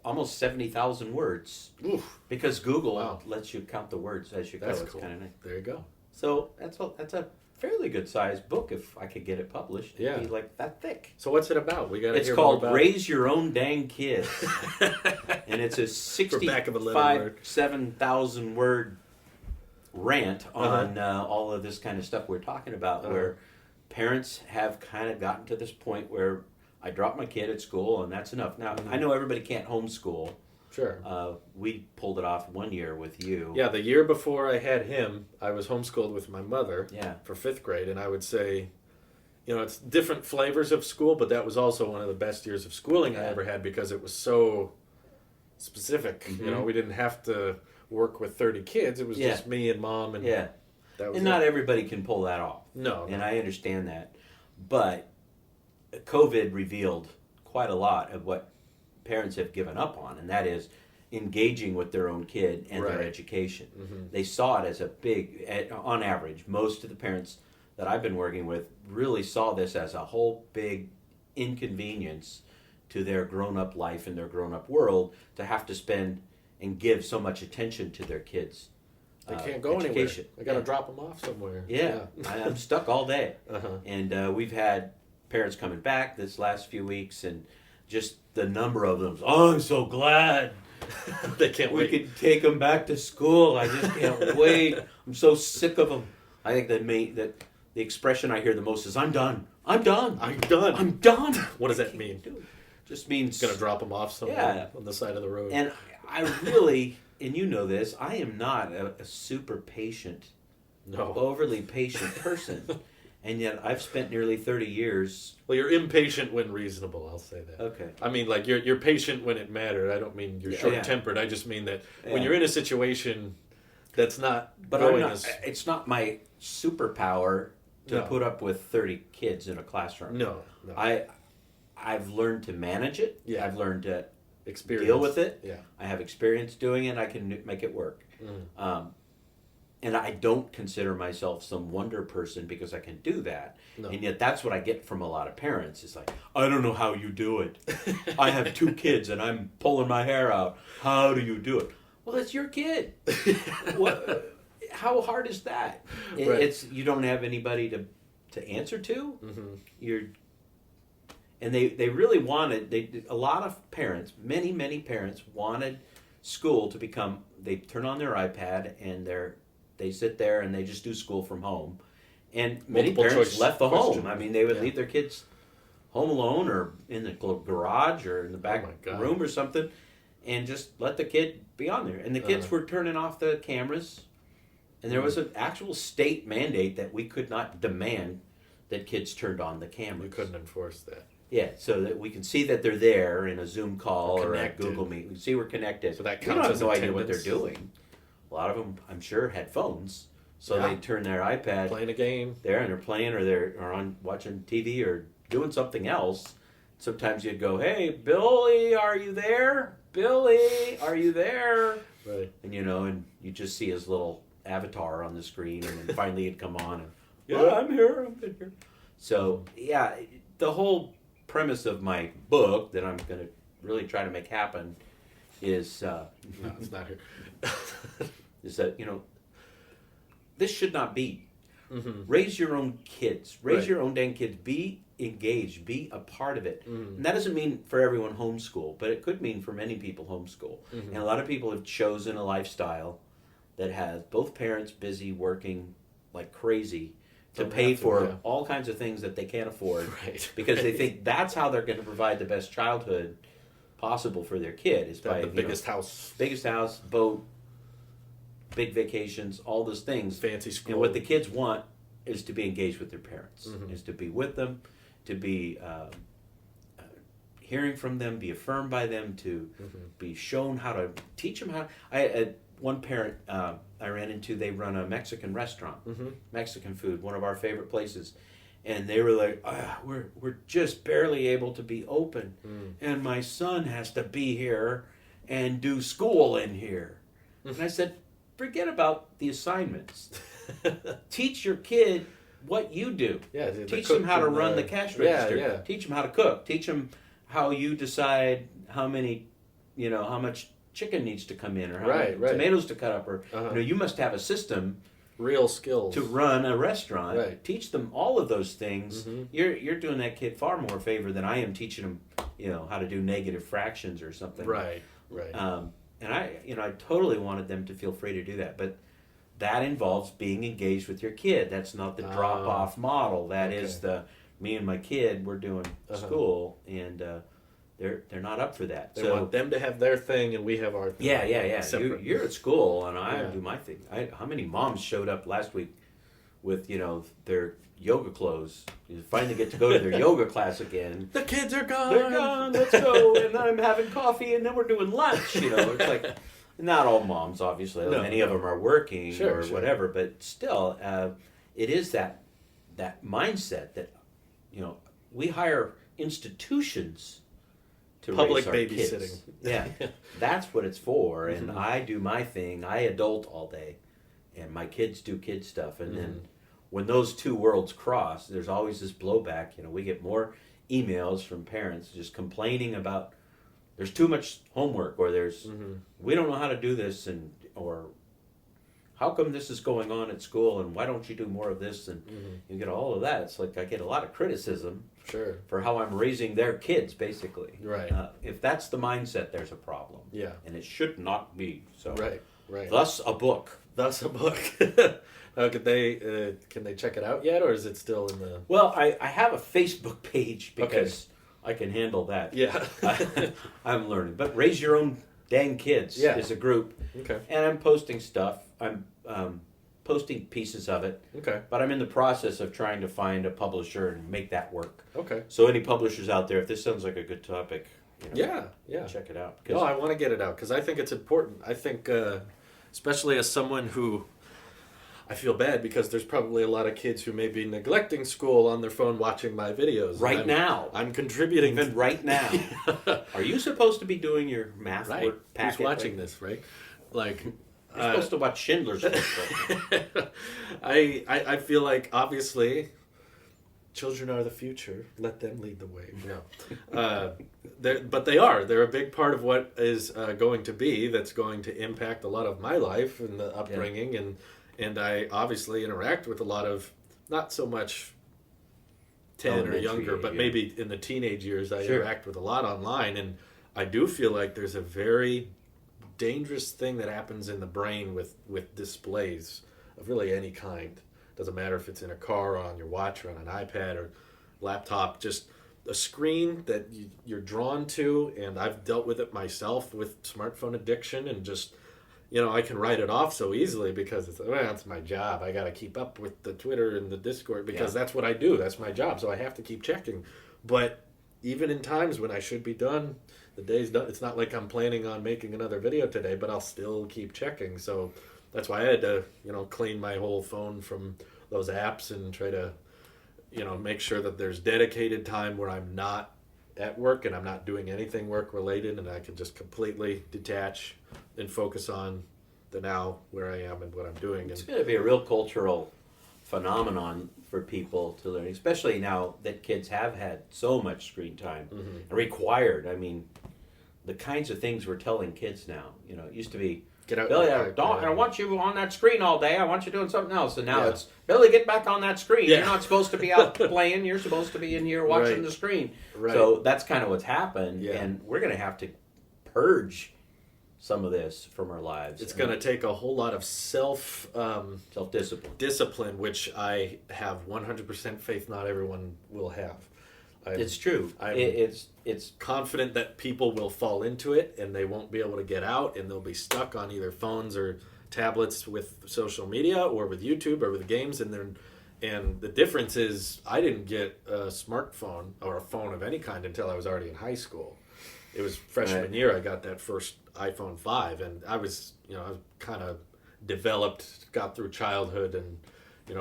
almost 70,000 words oof, because Google Wow. lets you count the words as you go. that's It's cool. kind of nice. There you go. So that's a fairly good sized book if I could get it published. It'd Yeah. be like that thick. So what's it about? We got to It's hear called more about Raise Your Own Dang Kids. it. And it's a back of a letter word. 7,000 word rant Uh-huh. on all of this kind of stuff we're talking about, Uh-huh. where parents have kind of gotten to this point where I drop my kid at school and that's enough. Now, Mhm. I know everybody can't homeschool. Sure. We pulled it off 1 year with you. Yeah, the year before I had him, I was homeschooled with my mother Yeah. for 5th grade, and I would say, it's different flavors of school, but that was also one of the best years of schooling I Yeah. ever had because it was so specific. Mhm. We didn't have to work with 30 kids. It was Yeah. just me and mom, and Yeah. that was And not everybody can pull that off. no. And I understand that. But COVID revealed quite a lot of what parents have given up on, and that is engaging with their own kid and their Right. education. Mhm. They saw it as a on average, most of the parents that I've been working with really saw this as a whole big inconvenience to their grown-up life and their grown-up world to have to spend and give so much attention to their kids. They can't go education. anywhere. I got to Yeah. drop them off somewhere. Yeah, I'm stuck all day. Uh-huh. And we've had parents coming back this last few weeks, and just the number of them. Oh, I'm so glad They can't we wait. could take them back to school. I just can't wait. I'm so sick of them. I think that the expression I hear the most is "I'm done. I'm done. I'm done. I'm done." What does that mean? Just means Gonna drop them off somewhere Yeah. on the side of the road. And I really, and you know this, I am not a super patient, no. overly patient person. And yet I've spent nearly 30 years. Well, you're impatient when reasonable. I'll say that. Okay. I mean, like you're patient when it mattered. I don't mean you're Yeah, short-tempered. I just mean that when Yeah. you're in a situation that's not But I'm going not, as it's not my superpower to No. put up with 30 kids in a classroom. no. I've learned to manage it. Yeah. I've learned to Experience. deal with it. Yeah. I have experience doing it. I can make it work. Mm. And I don't consider myself some wonder person because I can do that. No. And yet that's what I get from a lot of parents. It's like, I don't know how you do it. I have 2 kids and I'm pulling my hair out. How do you do it? Well, it's your kid. How hard is that? Right. It's you don't have anybody to answer to. And they really wanted, a lot of parents, many parents wanted school to become, they turn on their iPad and they sit there and they just do school from home. And many Multiple parents choice left the question. home. I mean, they would leave their kids home alone or in the garage or in the back room or something and just let the kid be on there. And the kids were turning off the cameras. And there was an actual state mandate that we could not demand that kids turned on the cameras. You couldn't enforce that. Yeah, so that we can see that they're there in a Zoom call or a connected. Google Meet. We can see we're connected. So that we don't counts have as no idea what attendance. they're doing. A lot of them, I'm sure, had phones. So Yeah. they turn their iPad Playing a game. there and they're playing or they're on watching TV or doing something else. Sometimes you'd go, hey, Billy, are you there? Billy, are you there? Right. And and you just see his little avatar on the screen and then finally he'd come on and, Yeah. I'm here. So, yeah, the whole premise of my book that I'm going to really try to make happen is No, it's not here. is that, this should not be. Raise your own kids. Raise your own dang kids. Be engaged. Be a part of it. And that doesn't mean for everyone homeschool, but it could mean for many people homeschool. And a lot of people have chosen a lifestyle that has both parents busy working like crazy to pay for all kinds of things that they can't afford because they think that's how they're going to provide the best childhood possible for their kid is by the biggest house, boat, big vacations, all those things. Fancy school. And what the kids want is to be engaged with their parents, is to be with them, to be hearing from them, be affirmed by them, to be shown how to teach them how. One parent I ran into, they run a Mexican restaurant, Mexican food, one of our favorite places. And they were like, we're just barely able to be open. And my son has to be here and do school in here. And I said, forget about the assignments. Teach your kid what you do. Yeah, teach them how to run the cash register. Yeah. Teach them how to cook. Teach them how you decide how much chicken needs to come in or how many tomatoes to cut up. Or you must have a system. Real skills to run a restaurant. Right. Teach them all of those things. You're doing that kid far more favor than I am teaching them, how to do negative fractions or something. Right. And I totally wanted them to feel free to do that, but that involves being engaged with your kid. That's not the drop off model. That is me and my kid. We're doing school, and they're not up for that. They want them to have their thing, and we have our thing. Yeah. Separate. You're at school, and I do my thing. How many moms showed up last week with their yoga clothes? You finally get to go to their yoga class again. The kids are gone. They're gone. Let's go. And I'm having coffee, and then we're doing lunch. It's like not all moms, obviously. No, Many of them are working Sure. whatever, but still, it is that mindset that we hire institutions to Public raise our babysitting. kids. Yeah, that's what it's for. And I do my thing. I adult all day, and my kids do kid stuff. And then when those two worlds cross, there's always this blowback. We get more emails from parents just complaining about there's too much homework, or there's we don't know how to do this, or how come this is going on at school, and why don't you do more of this? And you get all of that. It's like I get a lot of criticism for how I'm raising their kids, basically. Right. If that's the mindset, there's a problem. Yeah. And it should not be. So. Right. Thus a book. Now, can they check it out yet, or is it still in the? Well, I have a Facebook page because I can handle that. Yeah. I'm learning. But Raise Your Own Dang Kids is a group. Okay. And I'm posting stuff. I'm posting pieces of it. Okay. But I'm in the process of trying to find a publisher and make that work. Okay. So any publishers out there, if this sounds like a good topic, Yeah. check it out. No, I want to get it out because I think it's important. I think, especially as someone who, I feel bad because there's probably a lot of kids who may be neglecting school on their phone watching my videos. Now. I'm contributing. Even right now. Are you supposed to be doing your math work packet? Who's watching this, right? Like, You're supposed to watch Schindler's List. I feel like, obviously, children are the future. Let them lead the way. No. But they are. They're a big part of what is going to be, that's going to impact a lot of my life and the upbringing. Yeah. And I obviously interact with a lot of, not so much 10 or younger, but maybe in the teenage years, I interact with a lot online. And I do feel like there's a very dangerous thing that happens in the brain with displays of really any kind. Doesn't matter if it's in a car or on your watch or on an iPad or laptop, just a screen that you're drawn to. And I've dealt with it myself with smartphone addiction, and just, I can write it off so easily because it's my job. I got to keep up with the Twitter and the Discord because that's what I do. That's my job. So I have to keep checking. But even in times when I should be done, the day's done. It's not like I'm planning on making another video today, but I'll still keep checking. So that's why I had to, clean my whole phone from those apps and try to, make sure that there's dedicated time where I'm not at work and I'm not doing anything work related, and I can just completely detach and focus on the now, where I am and what I'm doing. It's going to be a real cultural phenomenon for people to learn, especially now that kids have had so much screen time and required. I mean, the kinds of things we're telling kids now, it used to be, get out, Billy, I don't want you on that screen all day. I want you doing something else. And now it's, Billy, get back on that screen. You're not supposed to be out playing. You're supposed to be in here watching the screen. Right. So that's kind of what's happened. Yeah. And we're going to have to purge some of this from our lives. It's going to take a whole lot of self-discipline, which I have 100% faith not everyone will have. It's true. It's confident that people will fall into it and they won't be able to get out, and they'll be stuck on either phones or tablets with social media or with YouTube or with games. And the difference is, I didn't get a smartphone or a phone of any kind until I was already in high school. It was freshman year I got that first iPhone 5, and I was kind of developed, got through childhood, and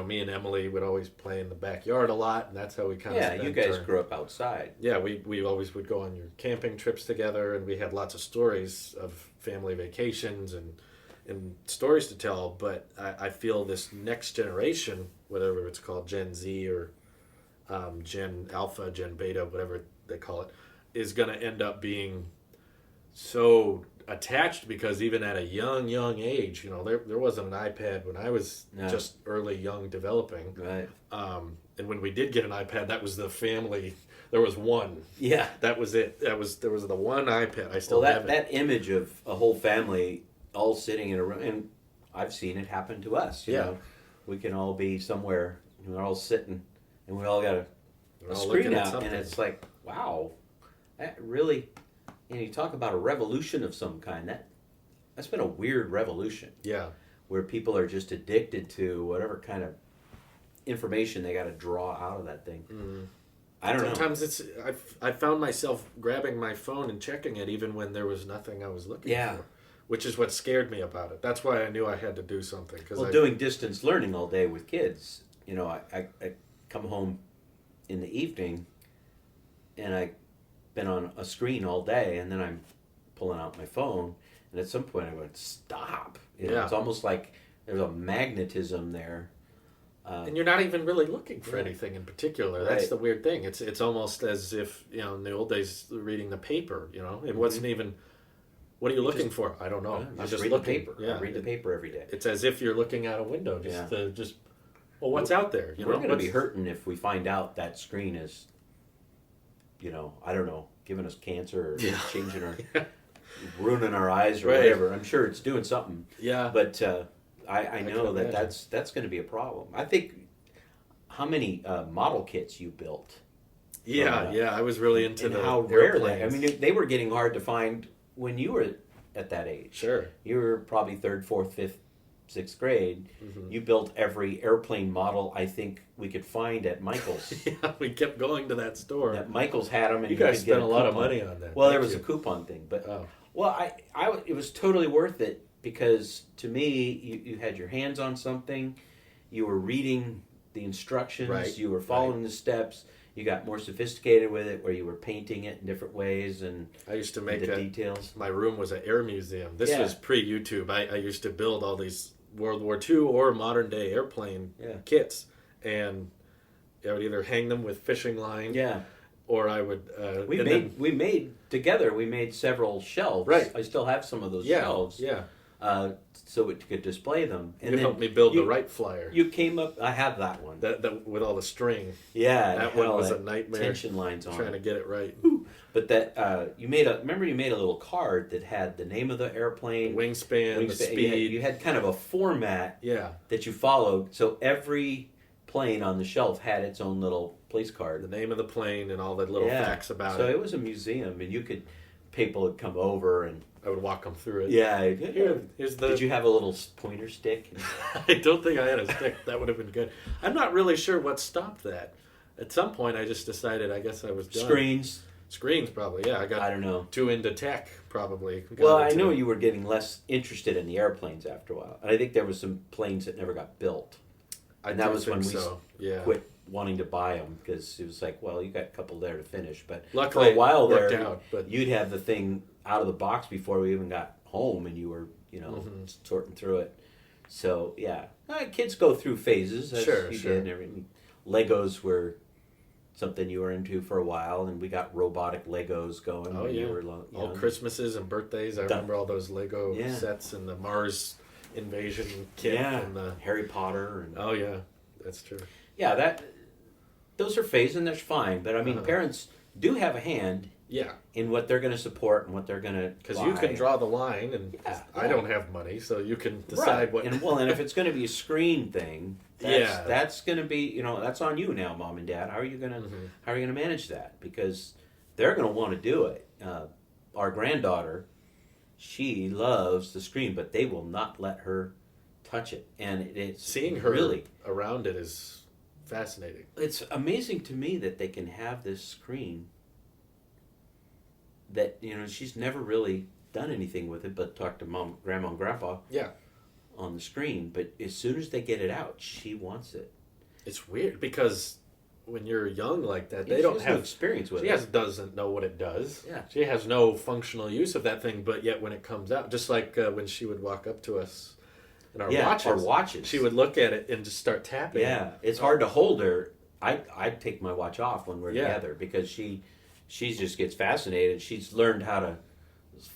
me and Emily would always play in the backyard a lot, and that's how we kind of spent you guys grew up outside. Yeah, we always would go on your camping trips together, and we had lots of stories of family vacations and stories to tell. But I feel this next generation, whatever it's called, Gen Z or Gen Alpha, Gen Beta, whatever they call it, is going to end up being so attached, because even at a young age, there wasn't an iPad when I was just early young developing. Right. And when we did get an iPad, that was the family. There was one. Yeah. That was it. There was the one iPad. I still have it. That image of a whole family all sitting in a room, and I've seen it happen to us. You know, we can all be somewhere, and we're all sitting, and we all got a screen out, and it's like, wow, that really. And you talk about a revolution of some kind. That's been a weird revolution. Yeah. Where people are just addicted to whatever kind of information they got to draw out of that thing. Mm-hmm. I don't know. Sometimes I found myself grabbing my phone and checking it even when there was nothing I was looking for. Which is what scared me about it. That's why I knew I had to do something. Doing distance learning all day with kids, I come home in the evening and I've been on a screen all day, and then I'm pulling out my phone, and at some point I went, stop. It's almost like there's a magnetism there. And you're not even really looking for anything in particular. Right. That's the weird thing. It's almost as if, in the old days, reading the paper, it wasn't even, what are you looking for? I don't know. I'm just looking. The paper. Yeah. I read the paper every day. It's as if you're looking out a window, what's out there? We're going to be hurting if we find out that screen is, I don't know, giving us cancer or changing our, ruining our eyes or whatever. I'm sure it's doing something. Yeah. But I know that's going to be a problem. I think how many model kits you built. Yeah, I was really into how rare they. I mean, they were getting hard to find when you were at that age. Sure. You were probably 3rd, 4th, 5th, 6th grade. Mm-hmm. You built every airplane model I think we could find at Michael's. Yeah, we kept going to that store. That Michael's had them, and you guys spent a lot of money on that. Well, there was a coupon thing, but it was totally worth it, because to me, you had your hands on something, you were reading the instructions, you were following the steps, you got more sophisticated with it, where you were painting it in different ways and I used to make the details. My room was an air museum. This Yeah. was pre-YouTube. I used to build all these World War II or modern day airplane kits, and I would either hang them with fishing line, or I would. We made several shelves. Right. I still have some of those shelves. Yeah. So it could display them. And you helped me build the right flyer. You came up. I have that one. That with all the string. Yeah, that one was a nightmare. Tension lines on trying to get it right. But that you made a little card that had the name of the airplane, wingspan, the speed. You had kind of a format. Yeah. That you followed. So every plane on the shelf had its own little place card. The name of the plane and all the little facts about it. So it was a museum, and people would come over and I would walk them through it. Yeah. Here's the. Did you have a little pointer stick? I don't think I had a stick. That would have been good. I'm not really sure what stopped that. At some point, I just decided. I guess I was done. Screens, probably. Yeah, I don't know. Too into tech, probably. Well, I know you were getting less interested in the airplanes after a while. And I think there was some planes that never got built. And that was when we quit wanting to buy them, because it was like, well, you got a couple there to finish. But luckily, for a while there, but you'd have the thing out of the box before we even got home, and you were, sorting through it. So, yeah. Kids go through phases, as you did and everything. Legos were something you were into for a while, and we got robotic Legos going. Oh, yeah. All Christmases and birthdays. I remember all those Lego sets and the Mars invasion kit and the Harry Potter. And, oh, yeah. That's true. Yeah, those are phases, and that's fine. But, I mean, parents do have a hand in what they're going to support and what they're going to Because you can draw the line, and I don't have money, so you can decide what... And if it's going to be a screen thing, that's going to be, that's on you now, Mom and Dad. How are you going to manage that? Because they're going to want to do it. Our granddaughter, she loves the screen, but they will not let her touch it. And it's seeing her really around it is fascinating. It's amazing to me that they can have this screen that, she's never really done anything with it but talk to Mom, Grandma, and Grandpa on the screen. But as soon as they get it out, she wants it. It's weird because when you're young like that, they don't have no experience with it. She doesn't know what it does. Yeah. She has no functional use of that thing, but yet when it comes out, just like when she would walk up to us in our watches, she would look at it and just start tapping. Yeah, it's hard to hold her. I'd take my watch off when we're together, because she just gets fascinated. She's learned how to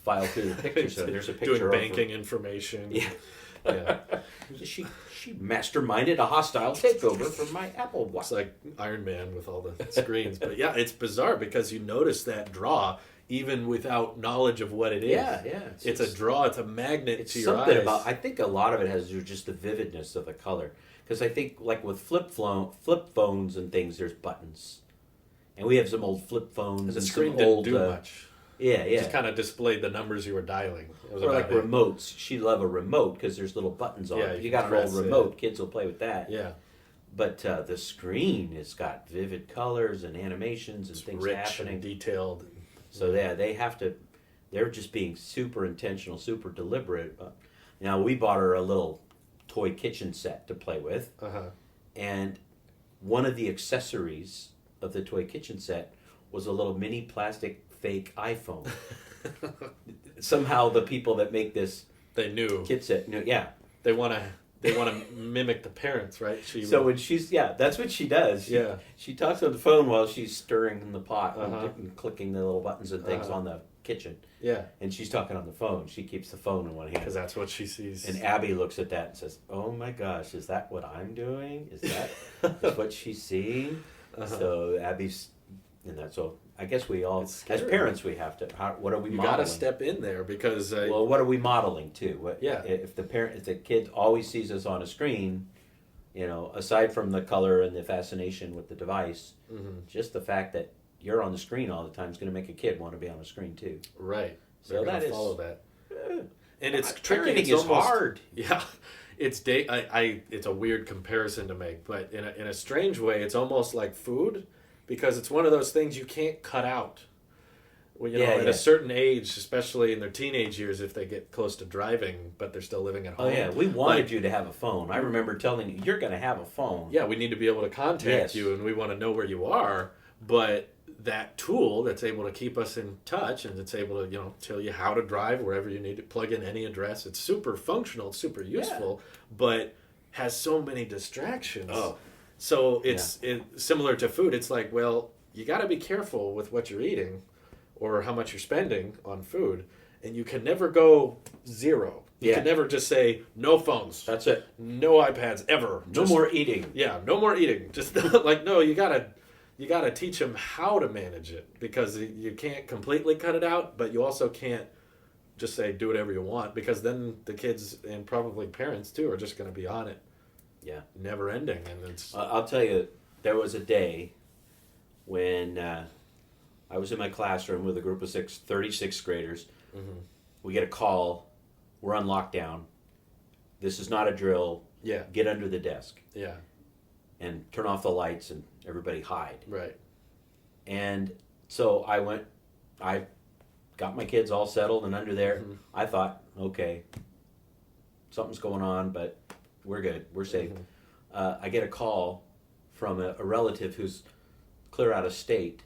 file through the pictures. So there's a picture doing banking information. Yeah. She masterminded a hostile takeover from my Apple Watch. It's like Iron Man with all the screens. But yeah, it's bizarre because you notice that draw even without knowledge of what it is. Yeah. It's a draw. It's a magnet to your something eyes. I think a lot of it has to do with just the vividness of the color. Because I think, like with flip phones and things, there's buttons. And we have some old flip phones. The and screen some didn't old, do much. Yeah. It just kind of displayed the numbers you were dialing. Or like remotes. She'd love a remote because there's little buttons on it. You got an old remote, kids will play with that. Yeah. But the screen has got vivid colors and animations and things rich happening. And detailed. So they have to, they're just being super intentional, super deliberate. Now, we bought her a little toy kitchen set to play with. And one of the accessories of the toy kitchen set was a little mini plastic fake iPhone. Somehow the people that make this kit set knew. Yeah, they want to mimic the parents, right? When she's that's what she does. She talks on the phone while she's stirring in the pot and clicking the little buttons and things on the kitchen. Yeah, and she's talking on the phone. She keeps the phone in one hand because that's what she sees. And Abby looks at that and says, "Oh my gosh, is that what I'm doing? Is that what she's seeing?" So Abby's, and that's all. I guess we all, as parents, we have to. What are we modeling? You got to step in there because. What are we modeling too? If the kid always sees us on a screen, aside from the color and the fascination with the device, just the fact that you're on the screen all the time is going to make a kid want to be on the screen too. Right. So that is follow that. And it's tricky. It's hard. Yeah. It's it's a weird comparison to make, but in a strange way, it's almost like food. Because it's one of those things you can't cut out. Well, at a certain age, especially in their teenage years, if they get close to driving, but they're still living at home. Oh, yeah. We wanted you to have a phone. I remember telling you, you're going to have a phone. Yeah, we need to be able to contact you, and we want to know where you are. but that tool that's able to keep us in touch and it's able to, tell you how to drive wherever you need to plug in any address. It's super functional, it's super useful, but has so many distractions. Oh. So it's similar to food. It's like, well, you got to be careful with what you're eating or how much you're spending on food, and you can never go zero. You can never just say no phones. That's it. No iPads ever. No more eating. Yeah, no more eating. Just like no, you gotta teach them how to manage it, because you can't completely cut it out, but you also can't just say do whatever you want, because then the kids and probably parents too are just going to be on it. Yeah, never ending, and it's. I'll tell you, there was a day when I was in my classroom with a group of 36 graders. Mm-hmm. We get a call. We're on lockdown. This is not a drill. Yeah. Get under the desk. Yeah. And turn off the lights and everybody hide. Right. And so I got my kids all settled and under there. Mm-hmm. I thought, okay, something's going on, but we're good. We're safe. Mm-hmm. I get a call from a relative who's clear out of state,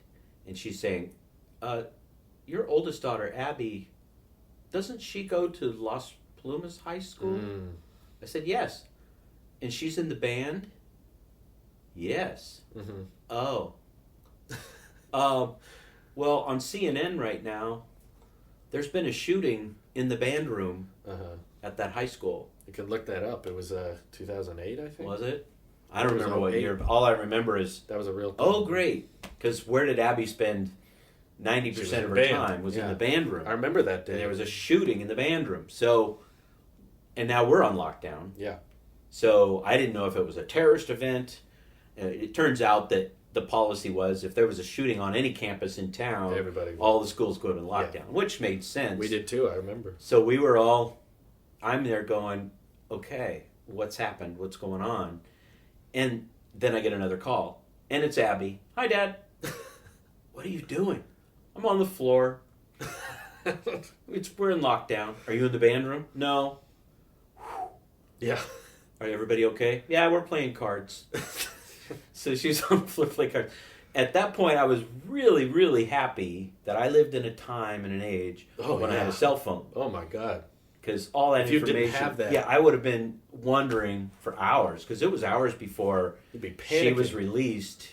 and she's saying, your oldest daughter, Abby, doesn't she go to Las Plumas High School? Mm. I said, yes. And she's in the band? Yes. Mm-hmm. Oh. Well, on CNN right now, there's been a shooting in the band room at that high school. You could look that up. It was 2008, I think. Was it? I don't remember what year. All I remember is... That was a real thing. Oh, great. Because where did Abby spend 90% of her time? Was in the band room. I remember that day. And there was a shooting in the band room. So, and now we're on lockdown. Yeah. So I didn't know if it was a terrorist event. It turns out that the policy was if there was a shooting on any campus in town, all the schools go to lockdown, which made sense. We did too, I remember. So we were all, I'm there going, okay, what's happened? What's going on? And then I get another call, and it's Abby. Hi, Dad. What are you doing? I'm on the floor. We're in lockdown. Are you in the band room? No. Yeah. Are everybody okay? Yeah, we're playing cards. So she's on play cards. At that point, I was really, really happy that I lived in a time and an age when I had a cell phone. Oh my God! Because all that information, you didn't have that, I would have been wondering for hours. Because it was hours before she was released,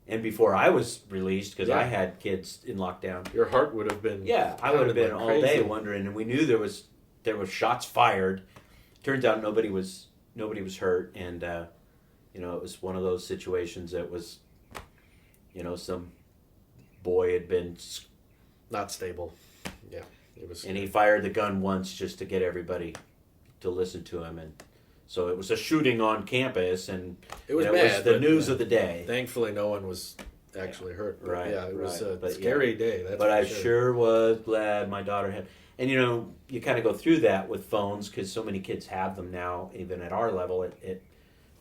and before I was released. Because I had kids in lockdown. Your heart would have been. Yeah, I would have been all day wondering, and we knew there was shots fired. Turns out nobody was hurt, and it was one of those situations that was, some boy had been not stable. Yeah, it was. And he fired the gun once just to get everybody to listen to him, and so it was a shooting on campus, and it was bad. It was the news of the day. Thankfully, no one was actually hurt. Right. Yeah, it was a scary day. That's but I sure was glad my daughter had. And you kind of go through that with phones because so many kids have them now, even at our level at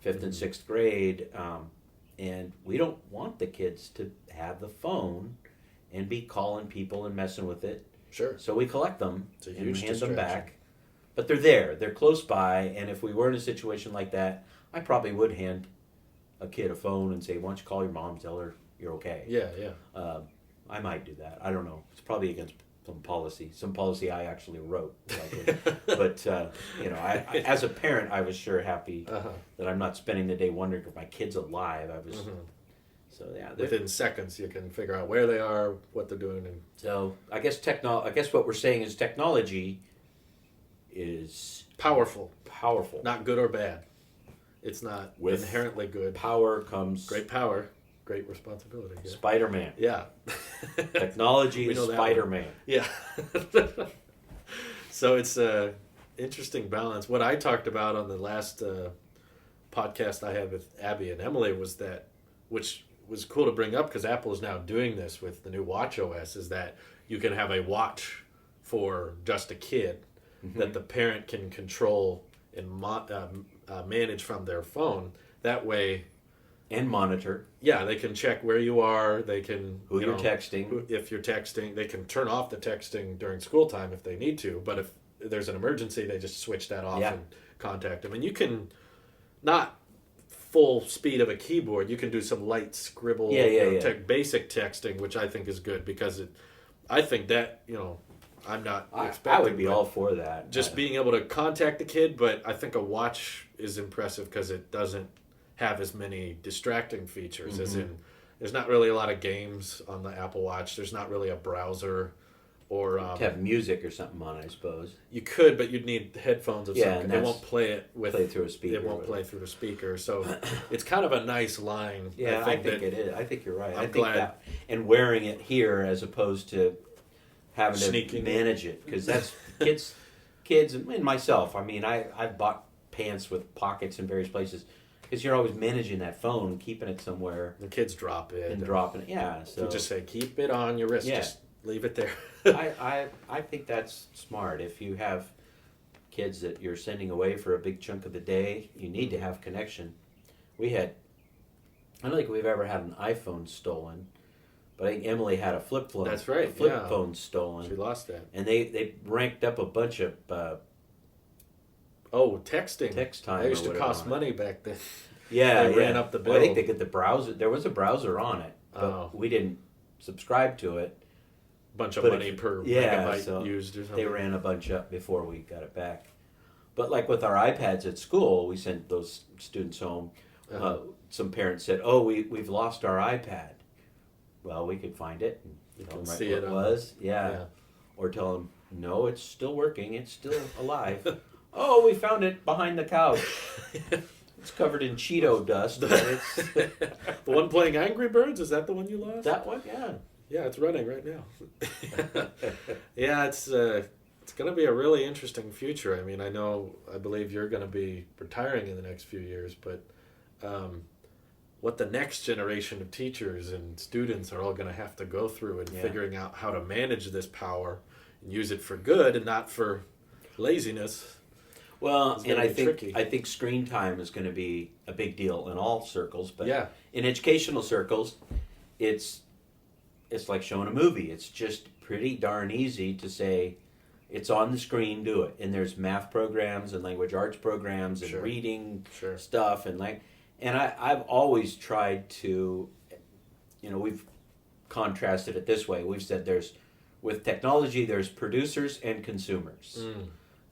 5th and 6th grade. And we don't want the kids to have the phone and be calling people and messing with it. Sure. So we collect them and hand them back. But they're there. They're close by. And if we were in a situation like that, I probably would hand a kid a phone and say, why don't you call your mom, tell her you're okay. Yeah, yeah. I might do that. I don't know. It's probably against some policy I actually wrote. But I, as a parent, I was sure happy that I'm not spending the day wondering if my kid's alive. I was, so yeah. Within seconds, you can figure out where they are, what they're doing, and so I guess what we're saying is technology is powerful, not good or bad. It's not inherently good. Power comes great power. Great responsibility. Yeah. Spider-Man. Yeah. Technology is Spider-Man. Yeah. So it's a interesting balance. What I talked about on the last podcast I had with Abby and Emily was that, which was cool to bring up because Apple is now doing this with the new Watch OS, is that you can have a watch for just a kid that the parent can control and manage from their phone. That way... And monitor. Yeah, they can check where you are. They can... Who you're texting. If you're texting. They can turn off the texting during school time if they need to. But if there's an emergency, they just switch that off and contact them. And you can not full speed of a keyboard. You can do some light scribble, basic texting, which I think is good because I think that, I'm not expecting. I would be all for that. Just being able to contact the kid, but I think a watch is impressive because it doesn't have as many distracting features. As in, there's not really a lot of games on the Apple Watch. There's not really a browser. Or to have music or something on it, I suppose. You could, but you'd need headphones of some kind. It won't play through a speaker. It won't play through the speaker. So it's kind of a nice line. Yeah, I think it is. I think you're right. I think that, and wearing it here as opposed to having to manage it, because that's kids and myself. I mean, I've bought pants with pockets in various places because you're always managing that phone, keeping it somewhere. The kids drop it and dropping it. Yeah, so you just say keep it on your wrist. Yeah. Just leave it there. I think that's smart. If you have kids that you're sending away for a big chunk of the day, you need to have connection. I don't think we've ever had an iPhone stolen, but I think Emily had a flip phone. That's right. Phone stolen. She lost that. And they ranked up a bunch of texting. Text time. That used to cost money back then. Yeah, they ran up the bill. Well, I think they get the browser. There was a browser on it, but we didn't subscribe to it. Bunch of money per megabyte used or something. They ran a bunch up before we got it back. But like with our iPads at school, we sent those students home. Some parents said, "Oh, we've lost our iPad." Well, we could find it and tell them right what it was. Yeah. Or tell them, "No, it's still working. It's still alive." "Oh, we found it behind the couch. It's covered in Cheeto dust." But it's the one playing Angry Birds, is that the one you lost? That one, yeah. Yeah, it's running right now. Yeah, it's going to be a really interesting future. I mean, I believe you're going to be retiring in the next few years, but what the next generation of teachers and students are all going to have to go through and figuring out how to manage this power and use it for good and not for laziness. Well, and I think screen time is going to be a big deal in all circles, but in educational circles, it's like showing a movie. It's just pretty darn easy to say, it's on the screen, do it. And there's math programs and language arts programs and reading stuff. And I've always tried to, we've contrasted it this way. We've said with technology, there's producers and consumers.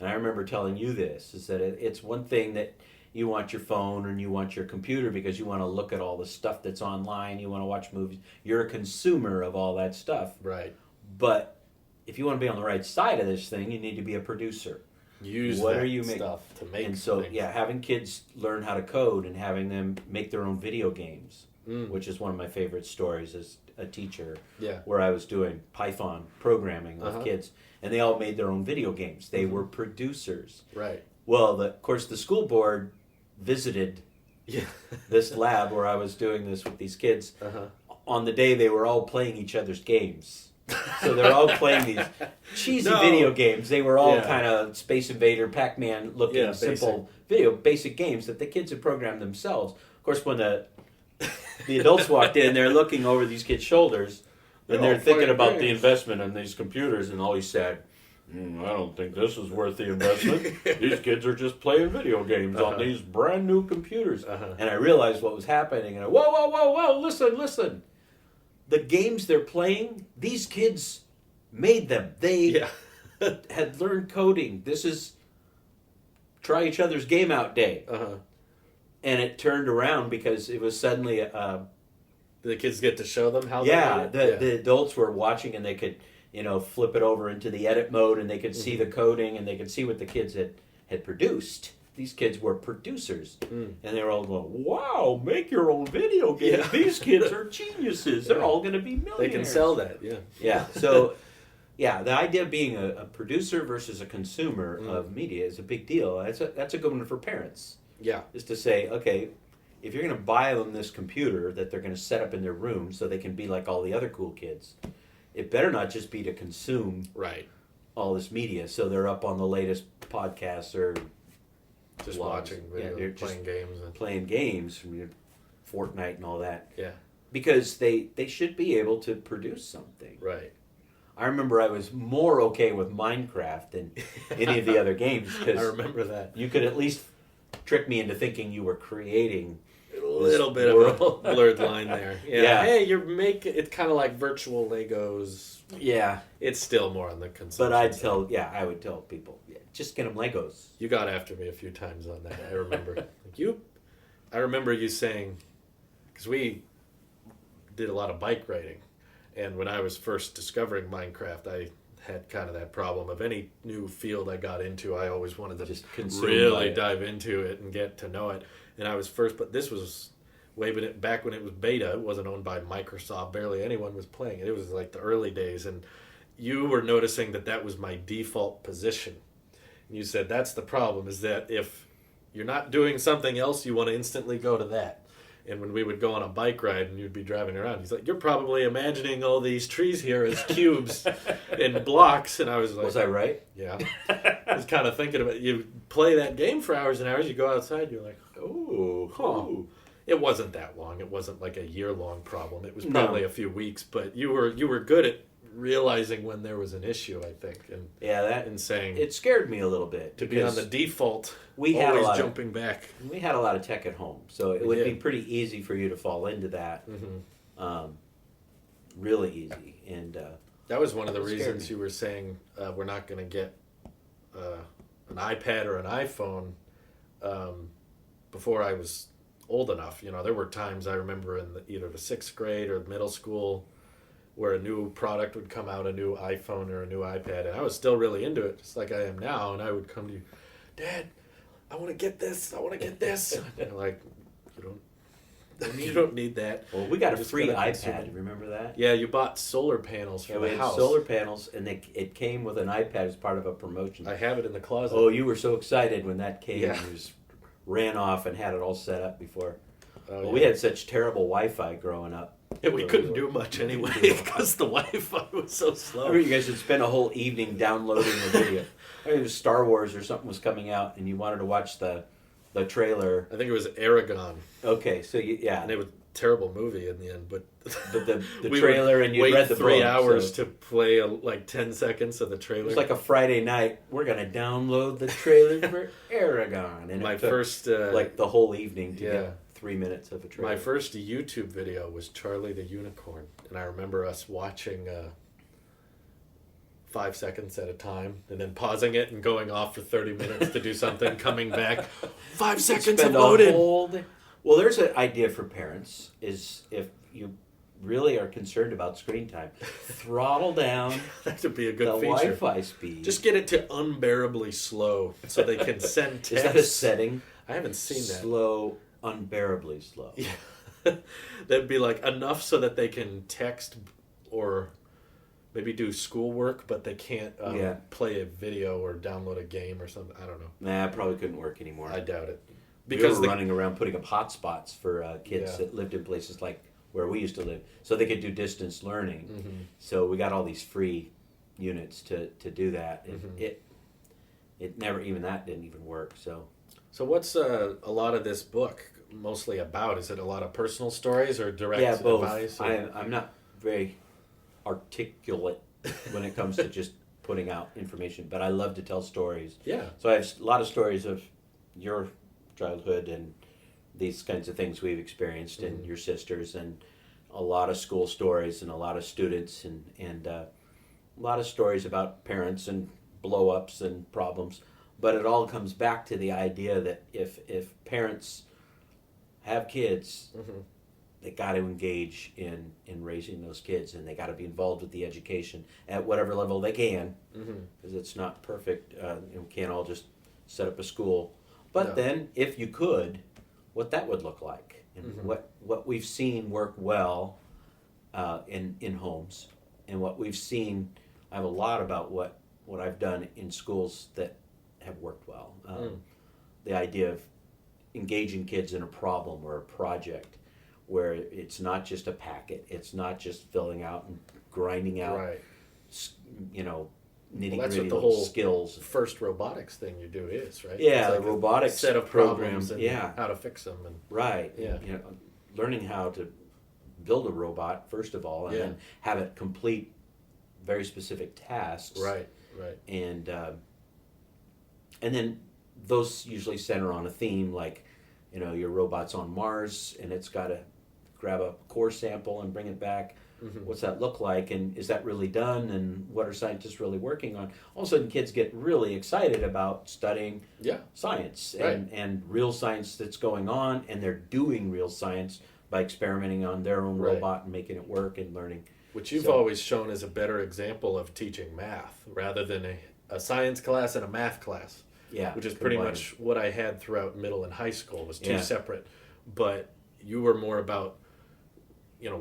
And I remember telling you this, is that it's one thing that you want your phone and you want your computer because you want to look at all the stuff that's online, you want to watch movies. You're a consumer of all that stuff. Right. But if you want to be on the right side of this thing, you need to be a producer. Use stuff to make And so, things. having kids learn how to code and having them make their own video games, which is one of my favorite stories as a teacher, where I was doing Python programming with kids, and they all made their own video games. They were producers. Right. Well, of course, the school board visited this lab where I was doing this with these kids. On the day they were all playing each other's games. So they're all playing these cheesy video games. They were all kind of Space Invader, Pac-Man looking simple basic games that the kids had programmed themselves. Of course, when the adults walked in, they're looking over these kids' shoulders and they're thinking about the investment in these computers, and all he said, I don't think this is worth the investment. These kids are just playing video games on these brand new computers. And I realized what was happening. And whoa, listen. The games they're playing, these kids made them. They had learned coding. This is try each other's game out day. And it turned around because it was suddenly the kids get to show them how the adults were watching, and they could flip it over into the edit mode, and they could see the coding, and they could see what the kids had produced. These kids were producers, and they were all going, wow, make your own video game. These kids are geniuses. They're all going to be millionaires. They can sell that, So, the idea of being a producer versus a consumer of media is a big deal. That's a good one for parents. Yeah. Is to say, okay, if you're going to buy them this computer that they're going to set up in their room so they can be like all the other cool kids, it better not just be to consume all this media so they're up on the latest podcasts or just watching video, playing games, Fortnite and all that. Yeah. Because they should be able to produce something. Right. I remember I was more okay with Minecraft than any of the other games because I remember that. You could at least trick me into thinking you were creating little bit of a blurred line there. Yeah. Hey, you're making it's kind of like virtual Legos. Yeah. It's still more on the consumption. But side. I would tell people, just get them Legos. You got after me a few times on that. I remember. I remember you saying, because we did a lot of bike riding, and when I was first discovering Minecraft, I had kind of that problem of any new field I got into, I always wanted to Just really dive into it and get to know it. And I was first, but this was back when it was beta. It wasn't owned by Microsoft. Barely anyone was playing it. It was like the early days, and you were noticing that was my default position. And you said that's the problem, is that if you're not doing something else, you want to instantly go to that. And when we would go on a bike ride and you'd be driving around, he's like, you're probably imagining all these trees here as cubes and blocks. And I was like... Was I right? Yeah. I was kind of thinking about it. You play that game for hours and hours, you go outside, you're like, oh. It wasn't that long. It wasn't like a year-long problem. It was probably a few weeks. But you were good at realizing when there was an issue, I think. And and saying... It scared me a little bit. To be on the default, we had always jumping back. We had a lot of tech at home, so it would be pretty easy for you to fall into that. Really easy. And that was one of the reasons you were saying we're not going to get an iPad or an iPhone before I was old enough. You know, there were times I remember in either the 6th grade or middle school where a new product would come out, a new iPhone or a new iPad, and I was still really into it, just like I am now, and I would come to you, Dad, I want to get this, and you're like, you don't need that. Well, we got a free iPad, remember that? Yeah, you bought solar panels for the house. Solar panels, and it came with an iPad as part of a promotion. I have it in the closet. Oh, you were so excited when that came. Yeah. You just ran off and had it all set up before. We had such terrible Wi-Fi growing up. Yeah, we couldn't do much anyway because the Wi-Fi was so slow. I remember you guys would spend a whole evening downloading the video. I mean, it was Star Wars or something was coming out, and you wanted to watch the trailer. I think it was Aragon. Okay, so and it was a terrible movie in the end, but the trailer, and you read the 3 hours to play like 10 seconds of the trailer. It was like a Friday night. We're gonna download the trailer for Aragon, and my first like the whole evening to get 3 minutes of a trailer. My first YouTube video was Charlie the Unicorn, and I remember us watching 5 seconds at a time, and then pausing it and going off for 30 minutes to do something, coming back. 5 seconds of loaded. Well, there's an idea for parents, is if you really are concerned about screen time, throttle down that would be a good the feature. Wi-Fi speed. Just get it to unbearably slow so they can send texts. Is that a setting? I haven't seen that. Slow, unbearably slow. Yeah. That'd be like enough so that they can text or maybe do schoolwork, but they can't play a video or download a game or something. I don't know. Nah, it probably couldn't work anymore. I doubt it. Because we were running around putting up hotspots for kids that lived in places like where we used to live, so they could do distance learning. Mm-hmm. So we got all these free units to do that. And it never, even that didn't even work. So what's a lot of this book mostly about? Is it a lot of personal stories or direct advice? Or? I'm not very articulate when it comes to just putting out information, but I love to tell stories. Yeah. So I have a lot of stories of your childhood and these kinds of things we've experienced, and your sisters, and a lot of school stories, and a lot of students, and a lot of stories about parents and blow-ups and problems. But it all comes back to the idea that if parents have kids, they got to engage in raising those kids, and they got to be involved with the education at whatever level they can, because it's not perfect. We can't all just set up a school. But then, if you could, what that would look like, and what we've seen work well in homes, and what we've seen, I have a lot about what I've done in schools that have worked well. The idea of engaging kids in a problem or a project where it's not just a packet, it's not just filling out and grinding out, nitty-gritty little skills. First robotics thing you do is, right? Yeah, like the robotics set of programs and how to fix them. And learning how to build a robot, first of all, and then have it complete very specific tasks. Right. And then those usually center on a theme like your robot's on Mars and it's got to grab a core sample and bring it back. What's that look like, and is that really done, and what are scientists really working on? All of a sudden kids get really excited about studying science and real science that's going on, and they're doing real science by experimenting on their own robot and making it work and learning. Which you've always shown as a better example of teaching math rather than a science class and a math class. Yeah, which is pretty much what I had throughout middle and high school, was two separate. But you were more about,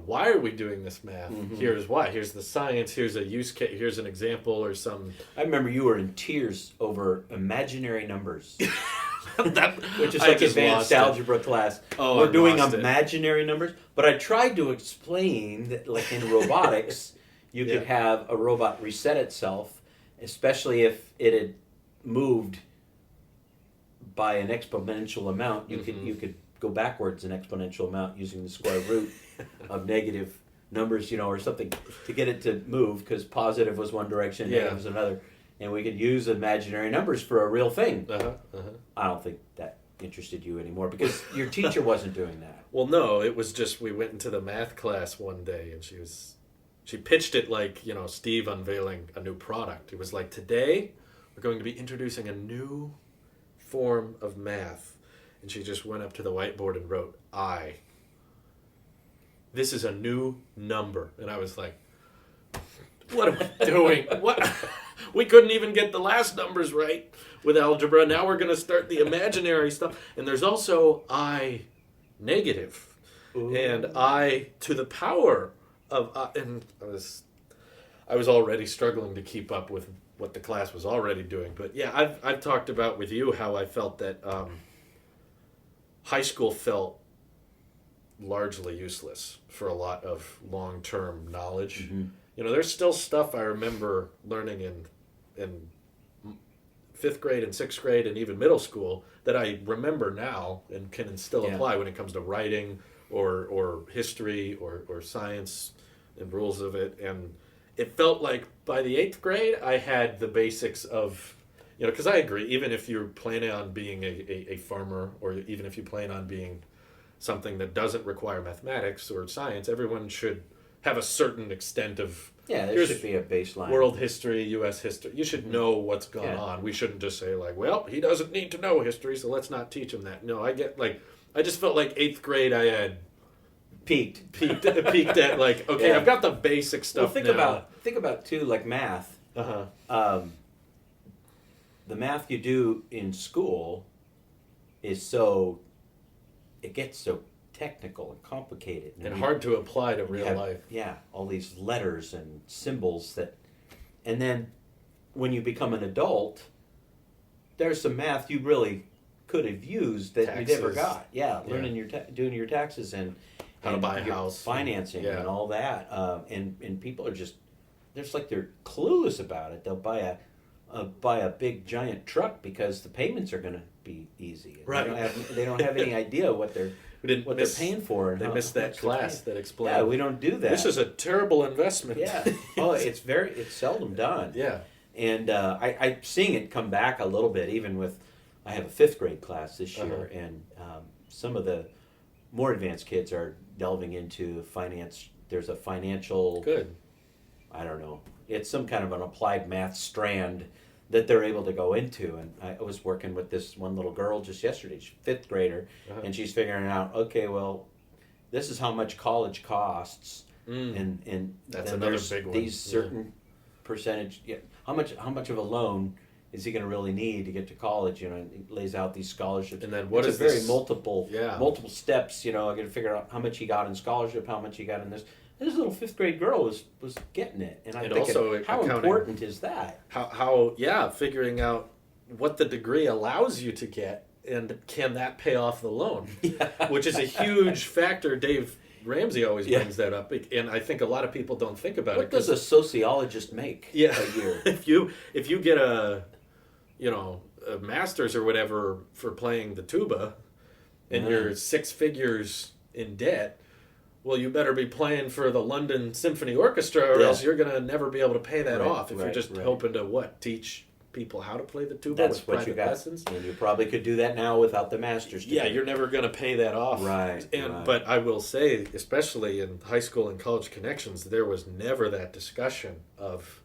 why are we doing this math? Here's why. Here's the science. Here's a use case. Here's an example or some. I remember you were in tears over imaginary numbers. Which is I like advanced algebra class. We're doing imaginary numbers. But I tried to explain that, like in robotics, you could have a robot reset itself, especially if it had moved by an exponential amount. You could go backwards an exponential amount using the square root of negative numbers, or something, to get it to move, because positive was one direction, negative was another. And we could use imaginary numbers for a real thing. I don't think that interested you anymore, because your teacher wasn't doing that. Well, no, it was just we went into the math class one day, and she pitched it like, Steve unveiling a new product. It was like, today we're going to be introducing a new form of math. And she just went up to the whiteboard and wrote, I. This is a new number. And I was like, what am I doing? What? We couldn't even get the last numbers right with algebra. Now we're going to start the imaginary stuff. And there's also I negative. Ooh. And I to the power of and I was already struggling to keep up with what the class was already doing. But yeah, I've talked about with you how I felt that high school felt largely useless for a lot of long-term knowledge. There's still stuff I remember learning in 5th grade and 6th grade and even middle school that I remember now and can still apply when it comes to writing or history or science and rules of it. And it felt like by the 8th grade I had the basics of, because I agree, even if you're planning on being a farmer, or even if you plan on being something that doesn't require mathematics or science, everyone should have a certain extent of... Yeah, there should be a baseline. World history, U.S. history. You should know what's going on. We shouldn't just say, like, well, he doesn't need to know history, so let's not teach him that. No, I just felt like 8th grade I had... Peaked at, like, okay, I've got the basic stuff now. Think about, too, like math. The math you do in school is it gets so technical and complicated. And hard to apply to real life. Yeah, all these letters and symbols and then when you become an adult, there's some math you really could have used that you never got. Yeah, learning doing your taxes and how to buy a house, financing and all that. And people are just, they're clueless about it. They'll buy a big giant truck because the payments are going to be easy. Right. They don't have any idea what they're paying for. They missed that class that explained. Yeah, we don't do that. This is a terrible investment. Yeah. Oh, it's seldom done. Yeah. And I'm seeing it come back a little bit, even with, I have a 5th grade class this year, and some of the more advanced kids are delving into finance. There's a financial... Good. I don't know. It's some kind of an applied math strand that they're able to go into. And I was working with this one little girl just yesterday, she's a 5th grader, and she's figuring out, okay, well, this is how much college costs, and that's then another there's big one. These certain percentage. Yeah, how much of a loan is he going to really need to get to college? And it lays out these scholarships. And then what is very this? multiple steps. I got to figure out how much he got in scholarship, how much he got in this. This little 5th grade girl was getting it, and I'm thinking, also how important is that? How figuring out what the degree allows you to get, and can that pay off the loan? Which is a huge factor. Dave Ramsey always brings that up, and I think a lot of people don't think about it. What does a sociologist make a year? if you get a master's or whatever for playing the tuba, and you're 6 figures in debt. Well, you better be playing for the London Symphony Orchestra, or else you're going to never be able to pay that off if you're just hoping to teach people how to play the tuba That's with what you private got. lessons. And you probably could do that now without the master's degree. Yeah, you're never going to pay that off. Right. But I will say, especially in high school and college connections, there was never that discussion of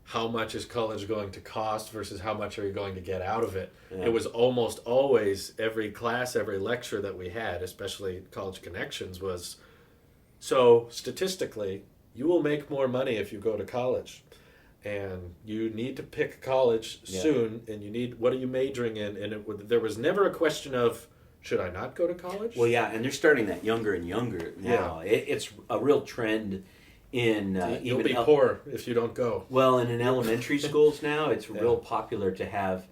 how much is college going to cost versus how much are you going to get out of it. Yeah. It was almost always every class, every lecture that we had, especially college connections, was so statistically, you will make more money if you go to college. And you need to pick college soon, and you need, what are you majoring in? And there was never a question of, should I not go to college? Well, yeah, and they're starting that younger and younger now. Yeah. It's a real trend in You'll even be poor if you don't go. Well, and in elementary schools now, it's real popular to have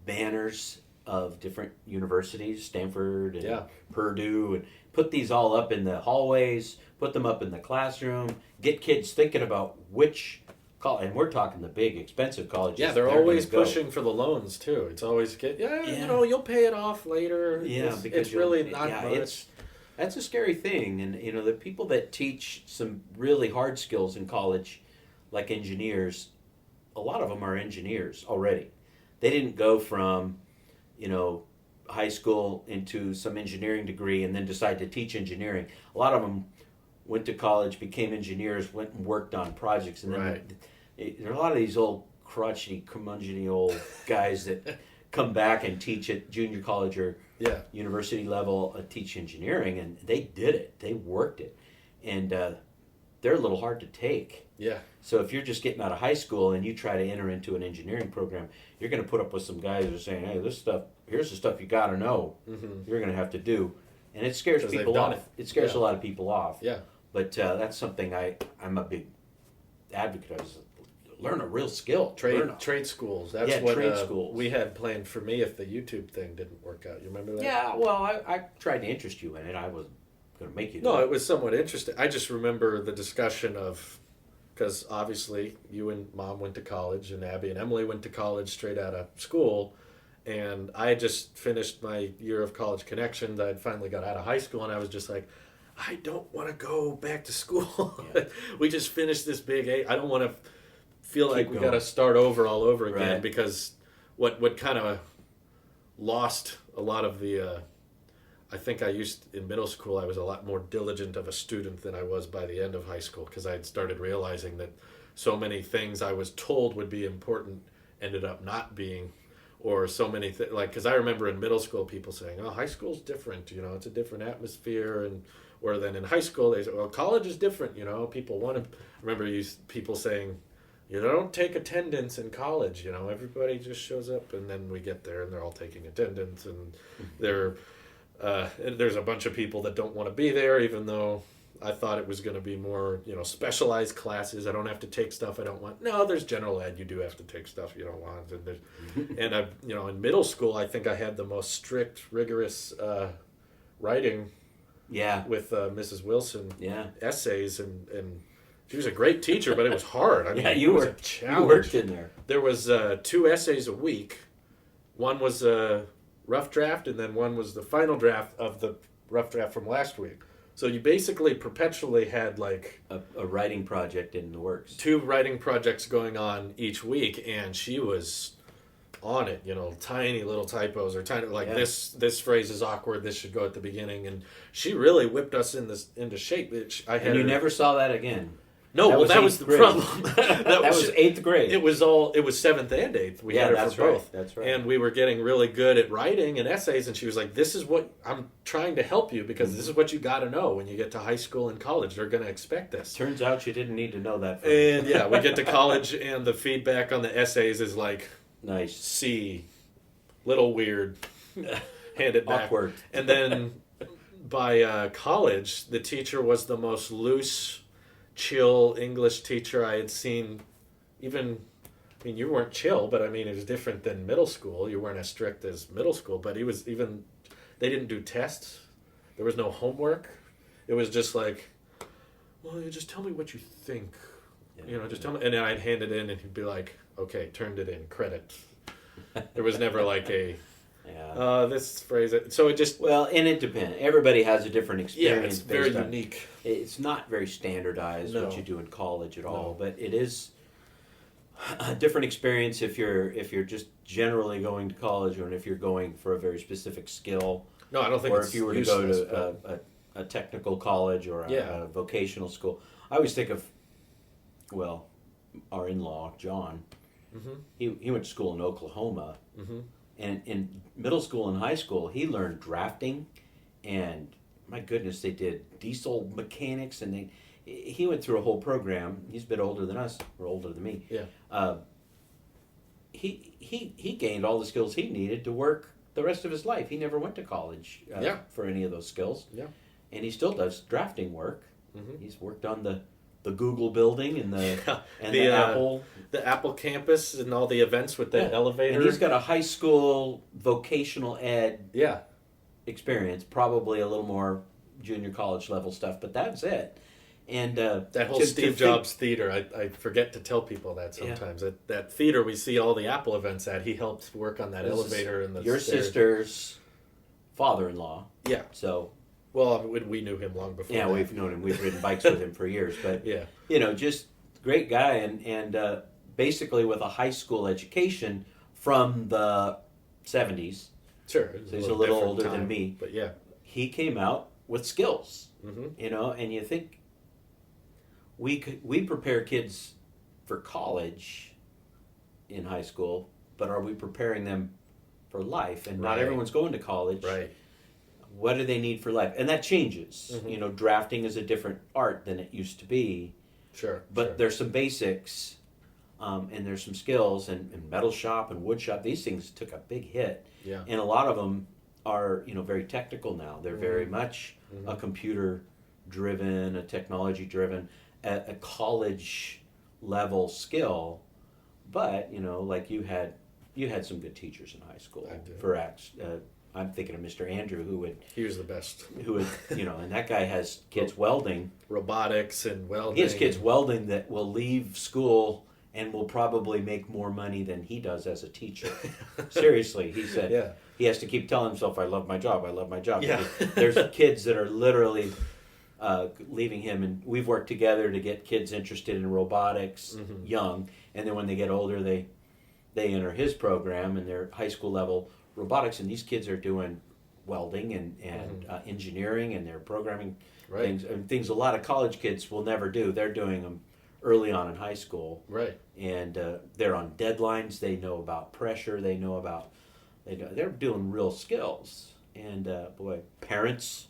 banners of different universities, Stanford and Purdue, and put these all up in the hallways, put them up in the classroom, get kids thinking about which college, and we're talking the big, expensive colleges. Yeah, they're always pushing for the loans, too. It's always, you know, you'll pay it off later. Yeah, because it's really not much. That's a scary thing. And, you know, the people that teach some really hard skills in college, like engineers, a lot of them are engineers already. They didn't go from, you know, high school into some engineering degree and then decide to teach engineering. A lot of them went to college, became engineers, went and worked on projects. And then there are a lot of these old crotchety, curmudgeony old guys that come back and teach at junior college or university level, teach engineering, and they did it. They worked it. And they're a little hard to take. Yeah. So if you're just getting out of high school and you try to enter into an engineering program, you're going to put up with some guys who are saying, hey, this stuff, here's the stuff you got to know. Mm-hmm. You're going to have to do. And it scares people off. It scares a lot of people off. Yeah. But that's something I'm a big advocate of. Learn a real skill. Trade schools. That's what trade schools. We had planned for me if the YouTube thing didn't work out. You remember that? Yeah, well, I tried to interest you in it. I wasn't going to make you do No, it. it was somewhat interesting. I just remember the discussion of, because obviously you and Mom went to college, and Abby and Emily went to college straight out of school, and I had just finished my year of college connections. I had finally got out of high school, and I was just like, I don't want to go back to school. Yeah. We just finished this big I don't want to feel like we got to start all over again, because what kind of lost a lot of the I think in middle school I was a lot more diligent of a student than I was by the end of high school, because I had started realizing that so many things I was told would be important ended up not being, or so many things, like, because I remember in middle school people saying, oh, high school's different, you know, it's a different atmosphere, and or then in high school they say, well, college is different, you know, people want to, I remember people saying, you don't take attendance in college, you know, everybody just shows up, and then we get there and they're all taking attendance, and there's a bunch of people that don't want to be there, even though I thought it was going to be more, you know, specialized classes. I don't have to take stuff I don't want. No, there's general ed. You do have to take stuff you don't want. And I, you know, in middle school, I think I had the most strict, rigorous writing. Yeah. With Mrs. Wilson. Yeah. Essays, and she was a great teacher, but it was hard. I mean, you worked in there. There was 2 essays a week. One was a rough draft, and then one was the final draft of the rough draft from last week. So you basically perpetually had like a writing project in the works. 2 writing projects going on each week, and she was on it, you know, tiny little typos, or tiny, like, this phrase is awkward, this should go at the beginning, and she really whipped us into shape. And you never saw that again. No, that was the problem. that was 8th grade. It was 7th and 8th. We had her for both. That's right. And we were getting really good at writing and essays, and she was like, this is what I'm trying to help you, because this is what you got to know when you get to high school and college. They're going to expect this. Turns out you didn't need to know that. And yeah, we get to college, and the feedback on the essays is like, nice. C, little weird, hand it back. Awkward. And then by college, the teacher was the most loose, chill English teacher I had seen. Even, I mean, you weren't chill, but I mean, it was different than middle school. You weren't as strict as middle school, but they didn't do tests. There was no homework. It was just like, well, you just tell me what you think. Yeah, you know, just tell me. And then I'd hand it in, and he'd be like, okay, turned it in, credit. There was never like this phrase. So it just... Well, and it depends. Everybody has a different experience. Yeah, it's very unique. It's not very standardized what you do in college at all, but it is... a different experience if you're just generally going to college, or if you're going for a very specific skill. No, I don't think or it's if you were useless, to go to a technical college or Yeah. a vocational school. I always think of, well, our in-law John. Mm-hmm. He went to school in Oklahoma, Mm-hmm. and in middle school and high school he learned drafting, and my goodness, they did diesel mechanics, and he went through a whole program. He's a bit older than us, or older than me. Yeah. He gained all the skills he needed to work the rest of his life. He never went to college Yeah. for any of those skills. Yeah. And he still does drafting work. Mm-hmm. He's worked on the Google building and the The Apple. the Apple campus and all the events with the Yeah. elevator. And he's got a high school vocational ed Yeah. experience, probably a little more junior college level stuff, but that's it. And That whole to Steve think- Jobs theater, I forget to tell people that sometimes. That theater we see all the Apple events at, he helped work on that This is elevator and the your stairs. sister's father-in-law. Yeah. So Well, we knew him long before. yeah, that. we've known him. We've ridden bikes with him for years. But Yeah. just great guy, and basically with a high school education from the 70s. Sure. So he's a little different older than time, me. But yeah. He came out with skills. Mm-hmm. And you think we prepare kids for college in high school, but are we preparing them for life? And not Right. everyone's going to college. Right. What do they need for life? And that changes. Mhm. Drafting is a different art than it used to be. Sure. But sure. there's some basics, and there's some skills, and metal shop and wood shop. These things took a big hit, Yeah. and a lot of them are very technical now. They're very Mhm. much Mhm. a computer driven, a technology driven, a college level skill. But like you had some good teachers in high school. I did. For acts. I'm thinking of Mr. Andrew, who would, He was the best. and that guy has kids welding. Robotics and welding. He has kids welding that will leave school and will probably make more money than he does as a teacher. Seriously, he said Yeah. he has to keep telling himself, "I love my job. I love my job." Yeah. There's kids that are literally leaving him, and we've worked together to get kids interested in robotics Mhm. young, and then when they get older, they enter his program and they're high school level robotics, and these kids are doing welding and engineering, and they're programming Right. things a lot of college kids will never do. They're doing them early on in high school, Right. and they're on deadlines. They know about pressure. They're doing real skills. And boy, parents,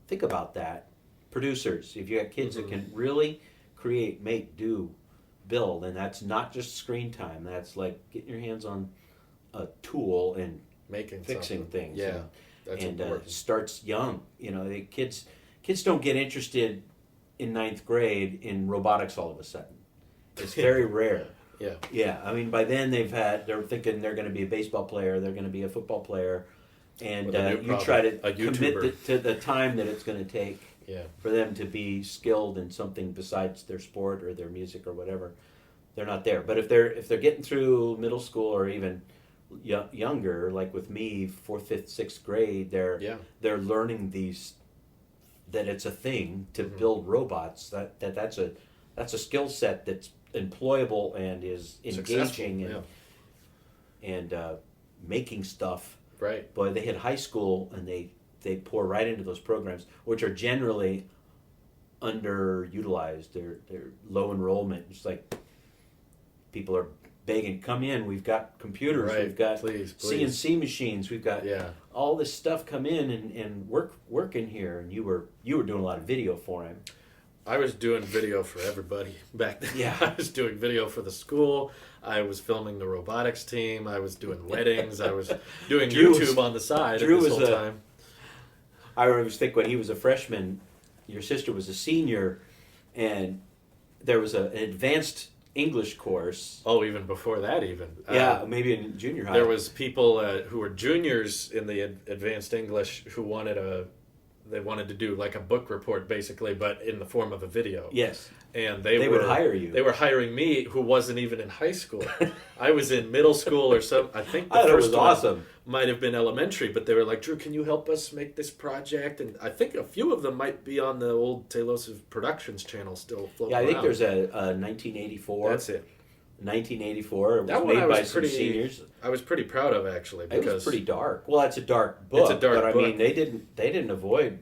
think about that. Producers, if you got kids that can really create, make, do, build, and that's not just screen time. That's like getting your hands on a tool and Making fixing something. things. Yeah. That's and important. starts young. The kids don't get interested in ninth grade in robotics all of a sudden. It's very rare. Yeah. Yeah, I mean, by then they're thinking they're going to be a baseball player, they're going to be a football player, and With a new you try to a commit YouTuber. to the time that it's going to take Yeah. for them to be skilled in something besides their sport or their music or whatever. They're not there. But if they're getting through middle school or even younger, like with me, 4th, 5th, 6th grade, they're learning that it's a thing to Mhm. build robots. That's a skill set that's employable and is engaging Successful, and making stuff. Right. Boy, they hit high school and they pour right into those programs, which are generally underutilized. They're low enrollment. It's like people are begging, come in. We've got computers. Right. We've got Please. CNC machines. We've got Yeah. all this stuff. Come in and work in here. And you were doing a lot of video for him. I was doing video for everybody back then. Yeah. I was doing video for the school. I was filming the robotics team. I was doing weddings. I was doing Drew YouTube was- on the side Drew this was whole a- time. I always think when he was a freshman, your sister was a senior, and there was an advanced English course. Oh, even before that, even. Yeah, maybe in junior high. There was people who were juniors in the advanced English who wanted to do like a book report basically, but in the form of a video. Yes. And They would hire you. They were hiring me, who wasn't even in high school. I was in middle school or so. I think the I thought it first was one awesome. might have been elementary, but they were like, "Drew, can you help us make this project?" And I think a few of them might be on the old Tailosive Productions channel still floating Yeah, I think around. there's a 1984. That's it. 1984. It was That one made I was by some pretty- seniors. I was pretty proud of actually It because was pretty dark. Well, it's a dark book. It's a dark but book. I mean, they didn't avoid.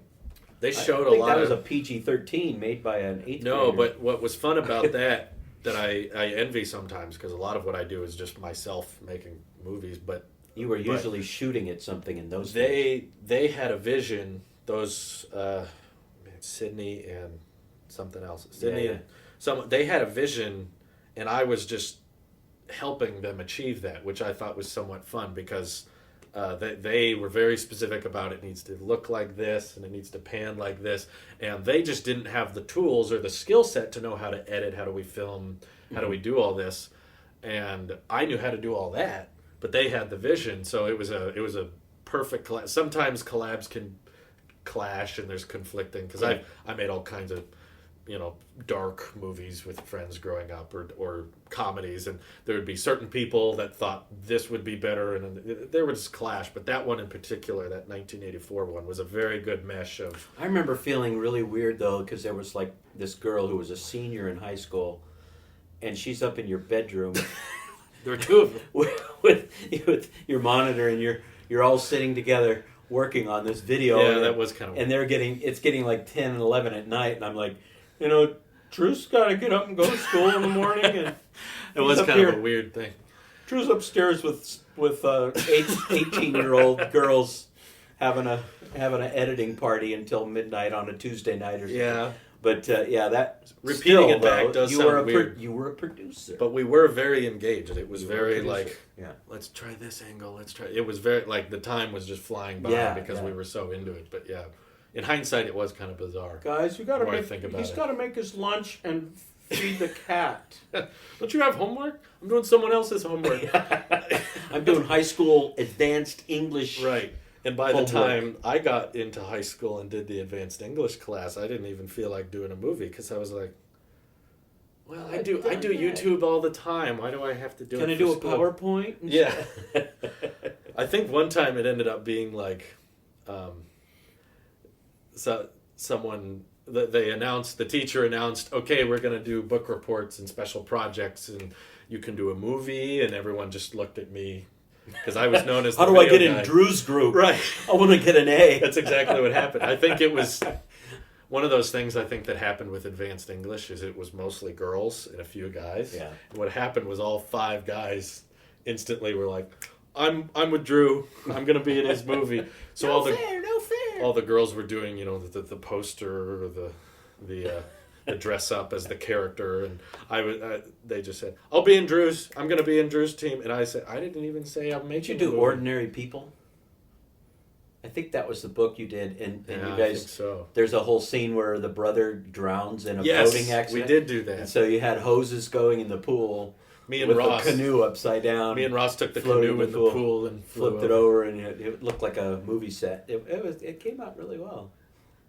they showed I think a lot that was of a PG-13 made by an eighth no, grader. but what was fun about that I envy sometimes because a lot of what I do is just myself making movies, but you were but usually shooting at something in those days. they had a vision. Those Sydney and something else. Sydney Yeah. and some they had a vision, and I was just helping them achieve that, which I thought was somewhat fun because they were very specific about it needs to look like this and it needs to pan like this, and they just didn't have the tools or the skill set to know how to edit, how do we film, how do we do all this, and I knew how to do all that, but they had the vision, so it was a perfect collab. Sometimes collabs can clash and there's conflicting because Yeah. I made all kinds of dark movies with friends growing up or comedies, and there would be certain people that thought this would be better, and there was clash, but that one in particular, that 1984 one, was a very good mesh of I remember feeling really weird though because there was like this girl who was a senior in high school, and she's up in your bedroom there were two of them. with your monitor, and you're all sitting together working on this video. Yeah, that was kind of And it's getting like 10 and 11 at night, and I'm like, Drew's got to get up and go to school in the morning, and it was up kind here. of a weird thing. Drew's upstairs with 18-year-old girls having an editing party until midnight on a Tuesday night or something. Yeah, But that repeating it back though, does you sound were weird. You were a producer. But we were very engaged. It was You were a very producer. like, Yeah. let's try this angle. Let's try. It was very like the time was just flying by Yeah, because yeah. we were so into it. But yeah, in hindsight, it was kind of bizarre. Guys, you got to The more I make. think about He's it. got to make his lunch and feed the cat. Don't you have homework? I'm doing someone else's homework. I'm doing high school advanced English. Right. And by the Homework. time I got into high school and did the advanced English class, I didn't even feel like doing a movie because I was like, well, I do YouTube all the time. Why do I have to do it? Can I for do a school? PowerPoint? Yeah. I think one time it ended up being like, the teacher announced, okay, we're going to do book reports and special projects, and you can do a movie, and everyone just looked at me because I was known as the How do I video get guy. in Drew's group? Right. I want to get an A. That's exactly what happened. I think it was one of those things I think that happened with advanced English is it was mostly girls and a few guys. Yeah. And what happened was all 5 guys instantly were like, I'm with Drew. I'm going to be in his movie. So no fair. all the girls were doing, the poster or the dress up as the character, and they just said, "I'll be in Drew's. I'm going to be in Drew's team." And I said, "I didn't even say I'm Did making." you do a movie." Ordinary People? I think that was the book you did, and Yeah, you I think guys. so. There's a whole scene where the brother drowns in a Yes, boating accident. we did do that. And so you had hoses going in the pool. Me and with Ross. the canoe upside down. Me and Ross took the floated canoe in the pool and flipped it over, and it looked like a movie set. It came out really well.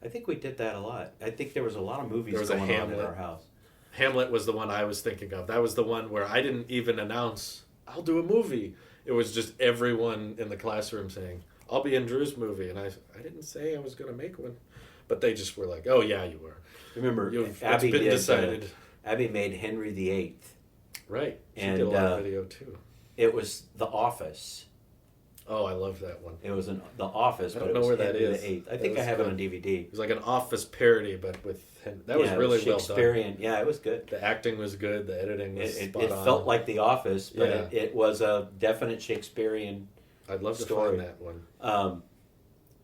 I think we did that a lot. I think there was a lot of movies There was a going on in Hamlet. our house. Hamlet was the one I was thinking of. That was the one where I didn't even announce, I'll do a movie. It was just everyone in the classroom saying, I'll be in Drew's movie. And I didn't say I was going to make one. But they just were like, oh, yeah, you were. Remember, It's Abby been did, decided. Abby made Henry VIII. Right. She And, did a lot of video, too. It was The Office. Oh, I love that one. It was The Office, I but don't it know was where that Henry is. VIII. I That think I was have good. it on DVD. It was like an Office parody, but with that was really well done. Shakespearean. Yeah, it was good. The acting was good. The editing was It spot on. felt like The Office, but Yeah. it was a definite Shakespearean. I'd love to story. find that one.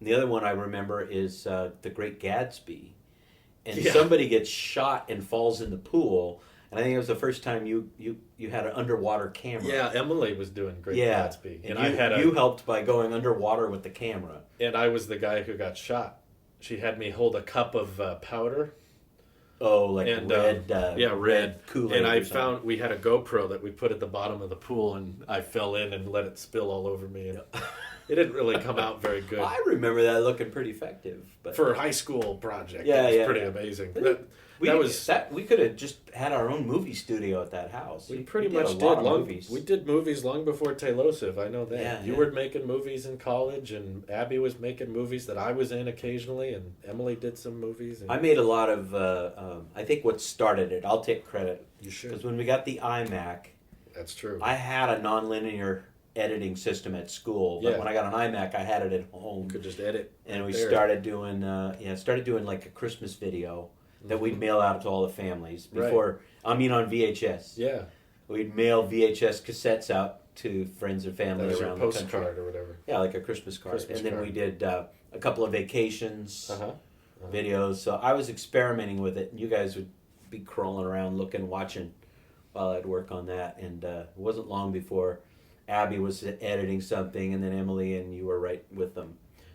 The other one I remember is The Great Gatsby, and Yeah. somebody gets shot and falls in the pool. And I think it was the first time you had an underwater camera. Yeah, Emily was doing Great Yeah. Gatsby, And I you helped by going underwater with the camera. and I was the guy who got shot. She had me hold a cup of powder. Oh, like And, red, red. Kool-Aid. And I or something. found we had a GoPro that we put at the bottom of the pool, and I fell in and let it spill all over me. And it didn't really come out very good. I remember that looking pretty effective, but For a high school project, Yeah, it was yeah, pretty yeah. amazing. we could have just had our own movie studio at that house. We pretty did much a lot of did. movies. We did movies long before Tailosive. I know that. Yeah, You yeah. were making movies in college, and Abby was making movies that I was in occasionally, and Emily did some movies. And I made a lot of. I think what started it. I'll take credit you should. because when we got the iMac, That's true. I had a nonlinear editing system at school, but when I got an iMac, I had it at home. You could just edit. And we started doing like a Christmas video that we'd mail out to all the families before. Right. I mean, on VHS. Yeah. We'd mail VHS cassettes out to friends and family around the country. Postcard or whatever. Yeah, like a Christmas card. Then we did a couple of vacations videos. So I was experimenting with it, and you guys would be crawling around, watching while I'd work on that. And it wasn't long before Abby was editing something, and then Emily and you were right with them.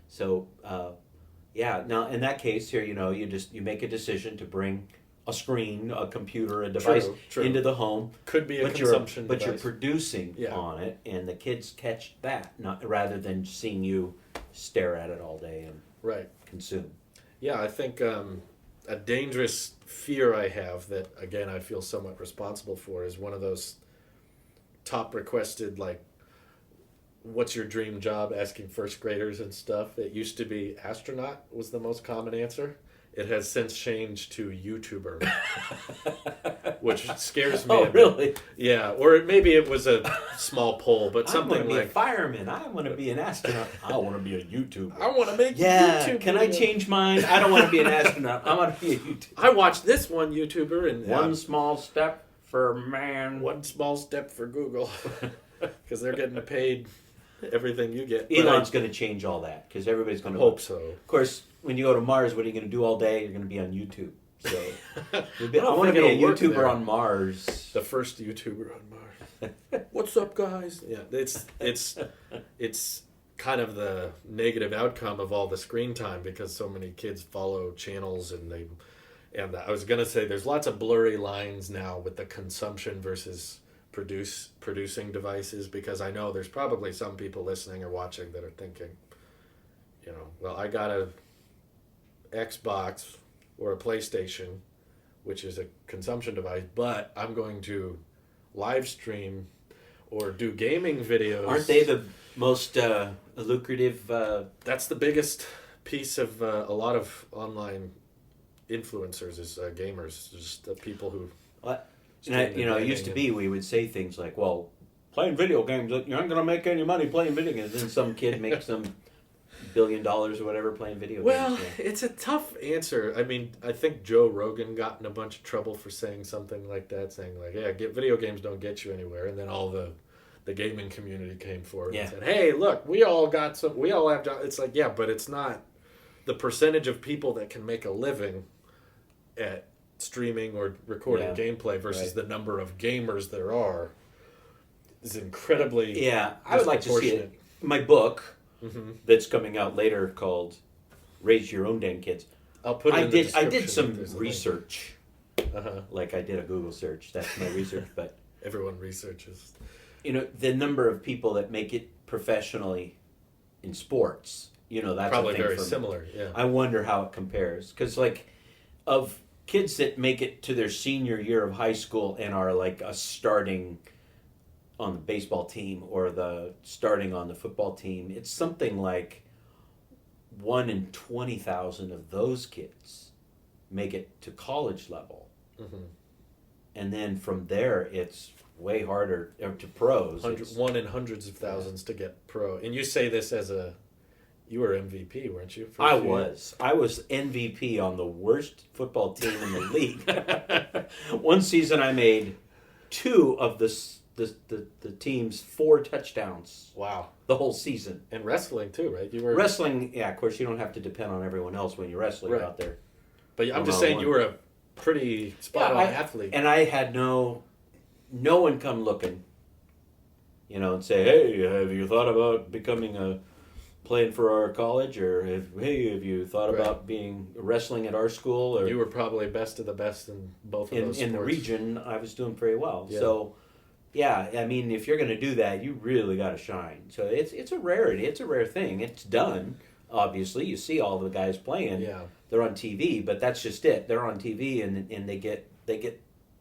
So, now in that case here, you make a decision to bring a screen, a computer, a device into the home. Could be a consumption device. But you're producing on it, and the kids catch that, rather than seeing you stare at it all day and consume. Yeah, I think a dangerous fear I have that, again, I feel somewhat responsible for is one of those top requested, like, what's your dream job, asking first graders and stuff. It used to be astronaut was the most common answer. It has since changed to YouTuber, which scares me. Oh, really? Yeah, or maybe it was a small poll, but something I want to be like a fireman. I want to be an astronaut. I want to be a YouTuber. I want to make YouTube. Can I change mine? I don't want to be an astronaut. I want to be a YouTuber. I watched this one YouTuber and one small step for man, one small step for Google, because they're getting paid everything you get. Elon's going to change all that because everybody's going to hope so. Of course, when you go to Mars, what are you going to do all day? You're going to be on YouTube. So I want to be a YouTuber on Mars. The first YouTuber on Mars. What's up, guys? Yeah, it's kind of the negative outcome of all the screen time because so many kids follow channels and I was going to say there's lots of blurry lines now with the consumption versus producing devices, because I know there's probably some people listening or watching that are thinking, well, I got a Xbox or a PlayStation, which is a consumption device, but I'm going to live stream or do gaming videos. Aren't they the most lucrative? That's the biggest piece of a lot of online influencers is gamers, just the people who. It used to be we would say things like, "Well, playing video games, you aren't going to make any money playing video games." Then some kid makes some $1 billion or whatever playing video games. Well, it's a tough answer. I mean, I think Joe Rogan got in a bunch of trouble for saying something like that, saying like, "Yeah, video games don't get you anywhere," and then all the gaming community came forward and said, "Hey, look, we all have jobs." It's like, yeah, but it's not the percentage of people that can make a living at streaming or recording gameplay versus the number of gamers there are is incredibly I would like to see it. My book that's coming out later called Raise Your Own Dang Kids. I'll put it in the description. I did some research. Like I did a Google search. That's my research, but everyone researches. The number of people that make it professionally in sports, that's probably a thing very for me. similar. Yeah. I wonder how it compares because of kids that make it to their senior year of high school and are like a starting on the baseball team or the starting on the football team, it's something like 1 in 20,000 of those kids make it to college level. And then from there, it's way harder to pros. 1 in hundreds of thousands to get pro. And you say this as you were MVP, weren't you? I was MVP on the worst football team in the league. One season I made 2 of the team's 4 touchdowns. Wow. The whole season. And wrestling too, right? You were wrestling, of course you don't have to depend on everyone else when you're wrestling out there. But I'm just saying you were a pretty spot-on athlete. And I had no one come looking, and say, "Hey, have you thought about playing for our college, or have you thought about being wrestling at our school?" Or you were probably best of the best in both of those sports. In the region, I was doing very well. Yeah. So, I mean, if you're going to do that, you really got to shine. So it's a rarity. It's a rare thing. It's done. Obviously, you see all the guys playing. Yeah. They're on TV, but that's just it. They're on TV, and they get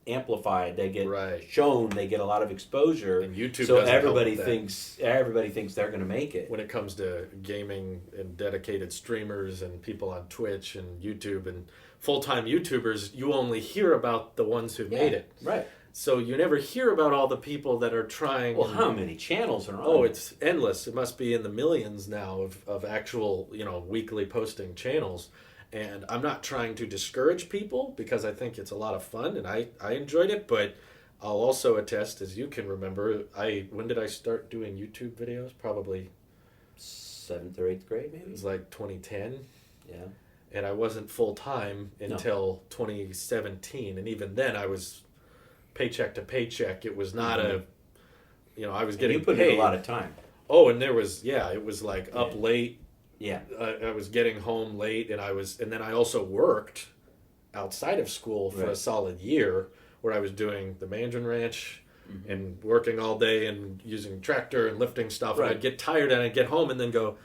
amplified. They get shown. They get a lot of exposure. And YouTube. So everybody thinks they're going to make it. When it comes to gaming and dedicated streamers and people on Twitch and YouTube and full-time YouTubers, you only hear about the ones who made it. Right. So you never hear about all the people that are trying. Well, how many channels are on? Oh, it's endless. It must be in the millions now of actual, weekly posting channels. And I'm not trying to discourage people because I think it's a lot of fun and I enjoyed it, but I'll also attest, as you can remember, when did I start doing YouTube videos? Probably 7th or 8th grade, maybe? it was like 2010. Yeah. And I wasn't full time until 2017. And even then I was paycheck to paycheck. It was not I was getting you put paid. in a lot of time. Oh, and there was, it was like up late. Yeah. I was getting home late and then I also worked outside of school for a solid year where I was doing the Mandarin Ranch and working all day and using tractor and lifting stuff. Right. And I'd get tired and I'd get home and then go,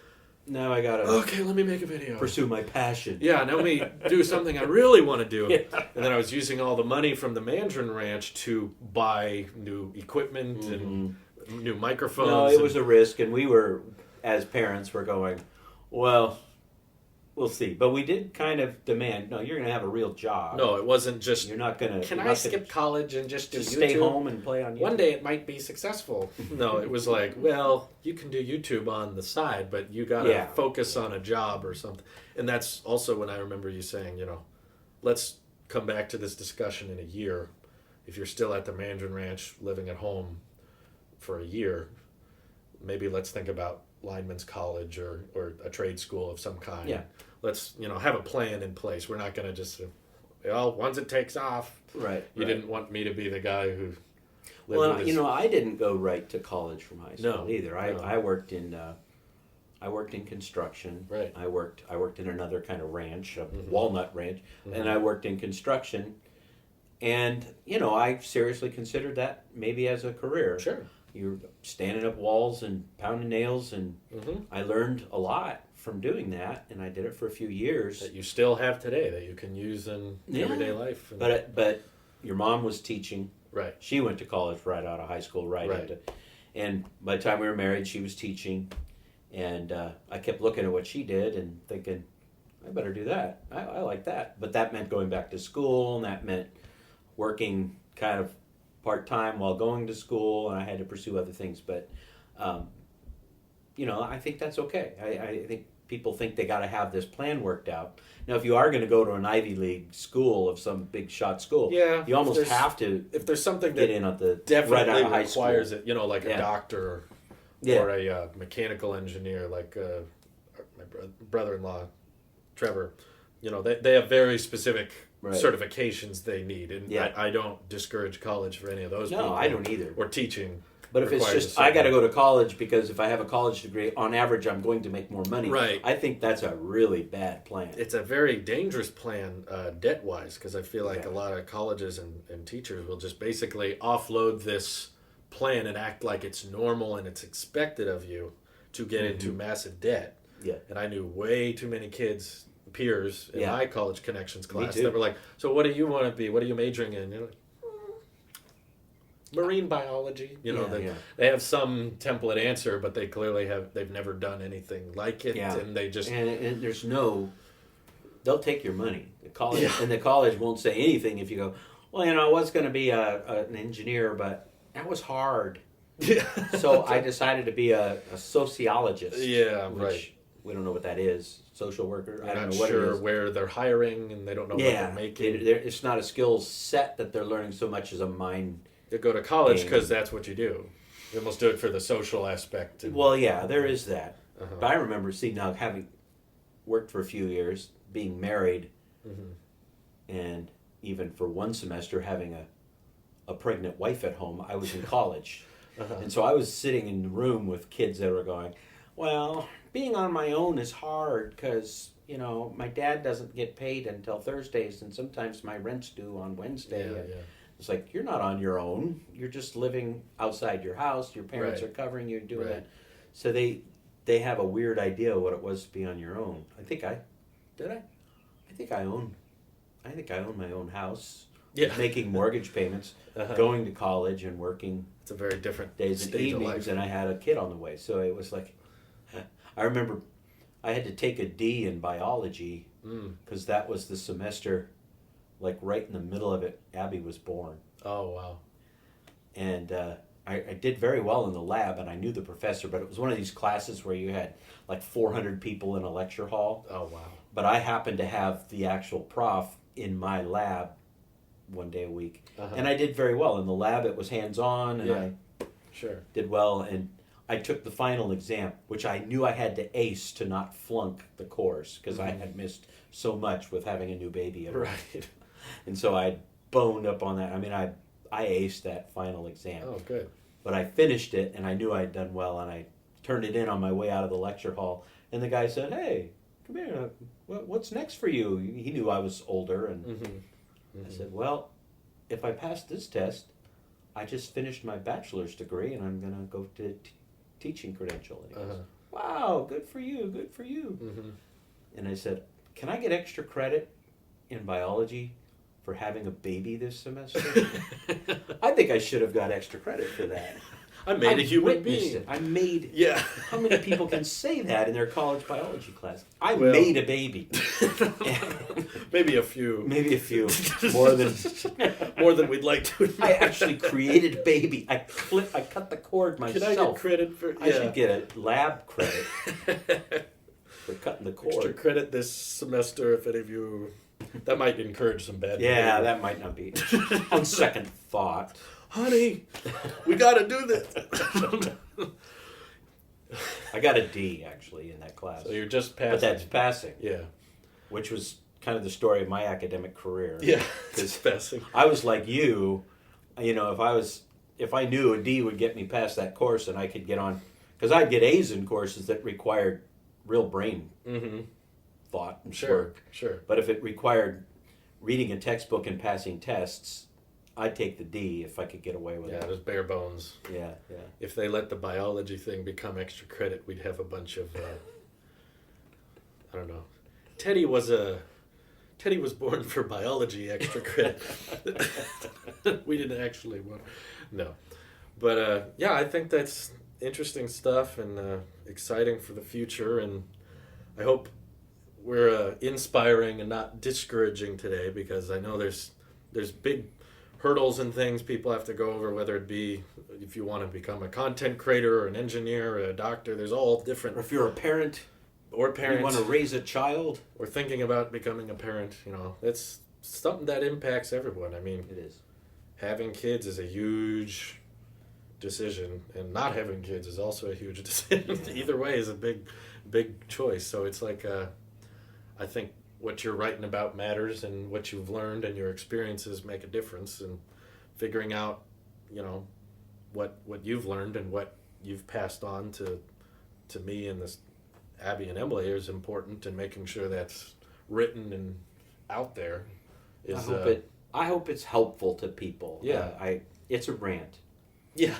now I gotta okay, let me make a video. pursue my passion. Yeah, now let me do something I really want to do. Yeah. And then I was using all the money from the Mandarin Ranch to buy new equipment and new microphones. No, it was a risk, and we were, as parents, were going, well, we'll see. But we did kind of demand, no, you're going to have a real job. No, it wasn't just, You're not going to... can I skip college and just do YouTube? Stay home and play on YouTube? One day it might be successful. No, it was like, well, you can do YouTube on the side, but you got to focus on a job or something. And that's also when I remember you saying, let's come back to this discussion in a year. If you're still at the Mandarin Ranch living at home for a year, maybe let's think about lineman's college or a trade school of some kind. Yeah. Let's, have a plan in place. We're not going to just, once it takes off. Right. You didn't want me to be the guy who lived Well, with his... I didn't go right to college from high school either. No. I worked in construction. Right. I worked in another kind of ranch, a walnut ranch, and I worked in construction. And, I seriously considered that maybe as a career. Sure. You're standing up walls and pounding nails, and I learned a lot from doing that, and I did it for a few years. That you still have today, that you can use in everyday life. And... But your mom was teaching. Right. She went to college right out of high school, and by the time we were married, she was teaching, and I kept looking at what she did and thinking, I better do that. I like that. But that meant going back to school, and that meant working kind of part-time while going to school, and I had to pursue other things. But, I think that's okay. I think people think they got to have this plan worked out. Now, if you are going to go to an Ivy League school of some big shot school, you almost have to. If there's something that get in at the definitely right out of high requires school. it, like a doctor or a mechanical engineer, like my brother-in-law, Trevor. They have very specific certifications they need, and I don't discourage college for any of those. No, I don't either. Or teaching. But if it's just, I got to go to college because if I have a college degree, on average, I'm going to make more money. Right. I think that's a really bad plan. It's a very dangerous plan, debt-wise, because I feel like a lot of colleges and teachers will just basically offload this plan and act like it's normal and it's expected of you to get into massive debt. Yeah. And I knew way too many peers in my college connections class that were like, so what do you want to be? What are you majoring in? You're like, marine biology. They have some template answer, but they clearly they've never done anything like it, and they just and there's they'll take your money. The college and the college won't say anything if you go, well, I was going to be an engineer, but that was hard. So I decided to be a sociologist. Yeah, which we don't know what that is. Social worker. They're I don't not know what sure it is. where they're hiring, and they don't know what they're making. It's not a skill set that they're learning so much as a mind. You go to college because that's what you do. You almost do it for the social aspect. Well, there is that. But I remember, now having worked for a few years, being married, and even for one semester having a pregnant wife at home. I was in college. And so I was sitting in the room with kids that were going, well, being on my own is hard because, my dad doesn't get paid until Thursdays, and sometimes my rent's due on Wednesday. Yeah. It's like, you're not on your own. You're just living outside your house. Your parents are covering you, doing that. So they have a weird idea of what it was to be on your own. I think I own my own house. Yeah. Making mortgage payments, going to college and working. It's a very different days and evenings, and I had a kid on the way. So it was like, I remember I had to take a D in biology because that was the semester, like right in the middle of it, Abby was born. Oh, wow. and I did very well in the lab, and I knew the professor, but it was one of these classes where you had like 400 people in a lecture hall. Oh, wow. But I happened to have the actual prof in my lab one day a week, and I did very well in the lab. It was hands-on, and I did well, and I took the final exam, which I knew I had to ace to not flunk the course, because I had missed so much with having a new baby. Right. And so I boned up on that. I mean, I aced that final exam. Oh, good. But I finished it, and I knew I had done well, and I turned it in on my way out of the lecture hall, and the guy said, "Hey, come here, what's next for you?" He knew I was older, and I said, "Well, if I pass this test, I just finished my bachelor's degree, and I'm going to go to teaching credential." And he goes, "Wow, good for you, good for you." And I said, "Can I get extra credit in biology for having a baby this semester?" I think I should have got extra credit for that. I made a human being. I made. Yeah. How many people can say that in their college biology class? I made a baby. Maybe a few. Maybe a few. More than we'd like to admit. I actually created a baby. I cut the cord myself. Can I get credit for? I should get a lab credit for cutting the cord. Extra credit this semester if any of you. That might encourage some bad behavior. Yeah, that might not be. On second thought. Honey, we got to do this. I got a D, actually, in that class. So you're just passing. But that's passing. Yeah. Which was kind of the story of my academic career. Yeah, it's passing. I was like you, if I knew a D would get me past that course and I could get on, because I'd get A's in courses that required real brain thought and work. Sure. But if it required reading a textbook and passing tests, I'd take the D if I could get away with it. Yeah, just bare bones. Yeah. If they let the biology thing become extra credit, we'd have a bunch of, I don't know. Teddy was born for biology extra credit. We didn't actually want. No. But, yeah, I think that's interesting stuff and exciting for the future. And I hope we're inspiring and not discouraging today, because I know there's big hurdles and things people have to go over, whether it be if you want to become a content creator or an engineer or a doctor. There's all different. Or if you're a parent. Or parent. You want to raise a child. Or thinking about becoming a parent. It's something that impacts everyone. I mean, it is. Having kids is a huge decision, and not having kids is also a huge decision. Yeah. Either way is a big choice. So it's like, I think what you're writing about matters, and what you've learned and your experiences make a difference, and figuring out, what you've learned and what you've passed on to me and this Abby and Emily is important, and making sure that's written and out there is. I hope it's helpful to people. Yeah, it's a rant. Yeah,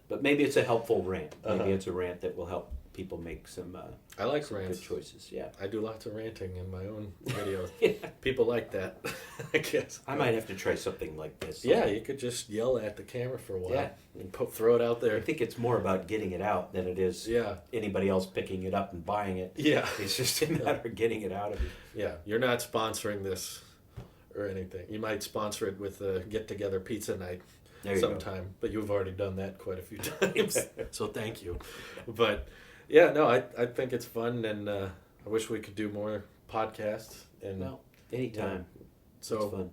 but maybe it's a helpful rant. Maybe it's a rant that will help people make some. I like rants. Good choices. Yeah, I do lots of ranting in my own videos. Yeah. People like that. I guess I might have to try something like this. Yeah, you could just yell at the camera for a while. Yeah, and throw it out there. I think it's more about getting it out than it is. Anybody else picking it up and buying it. Yeah, it's just a matter of getting it out of you. Yeah, you're not sponsoring this or anything. You might sponsor it with a get-together pizza night sometime, but you've already done that quite a few times. So thank you. But yeah, no, I think it's fun, and I wish we could do more podcasts. And anytime. So it's fun.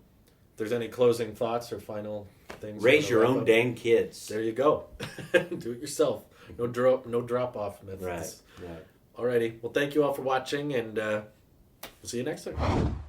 If there's any closing thoughts or final things, raise your own dang kids. There you go. Do it yourself. No drop off methods. Right. Alrighty. Well, thank you all for watching, and we'll see you next time.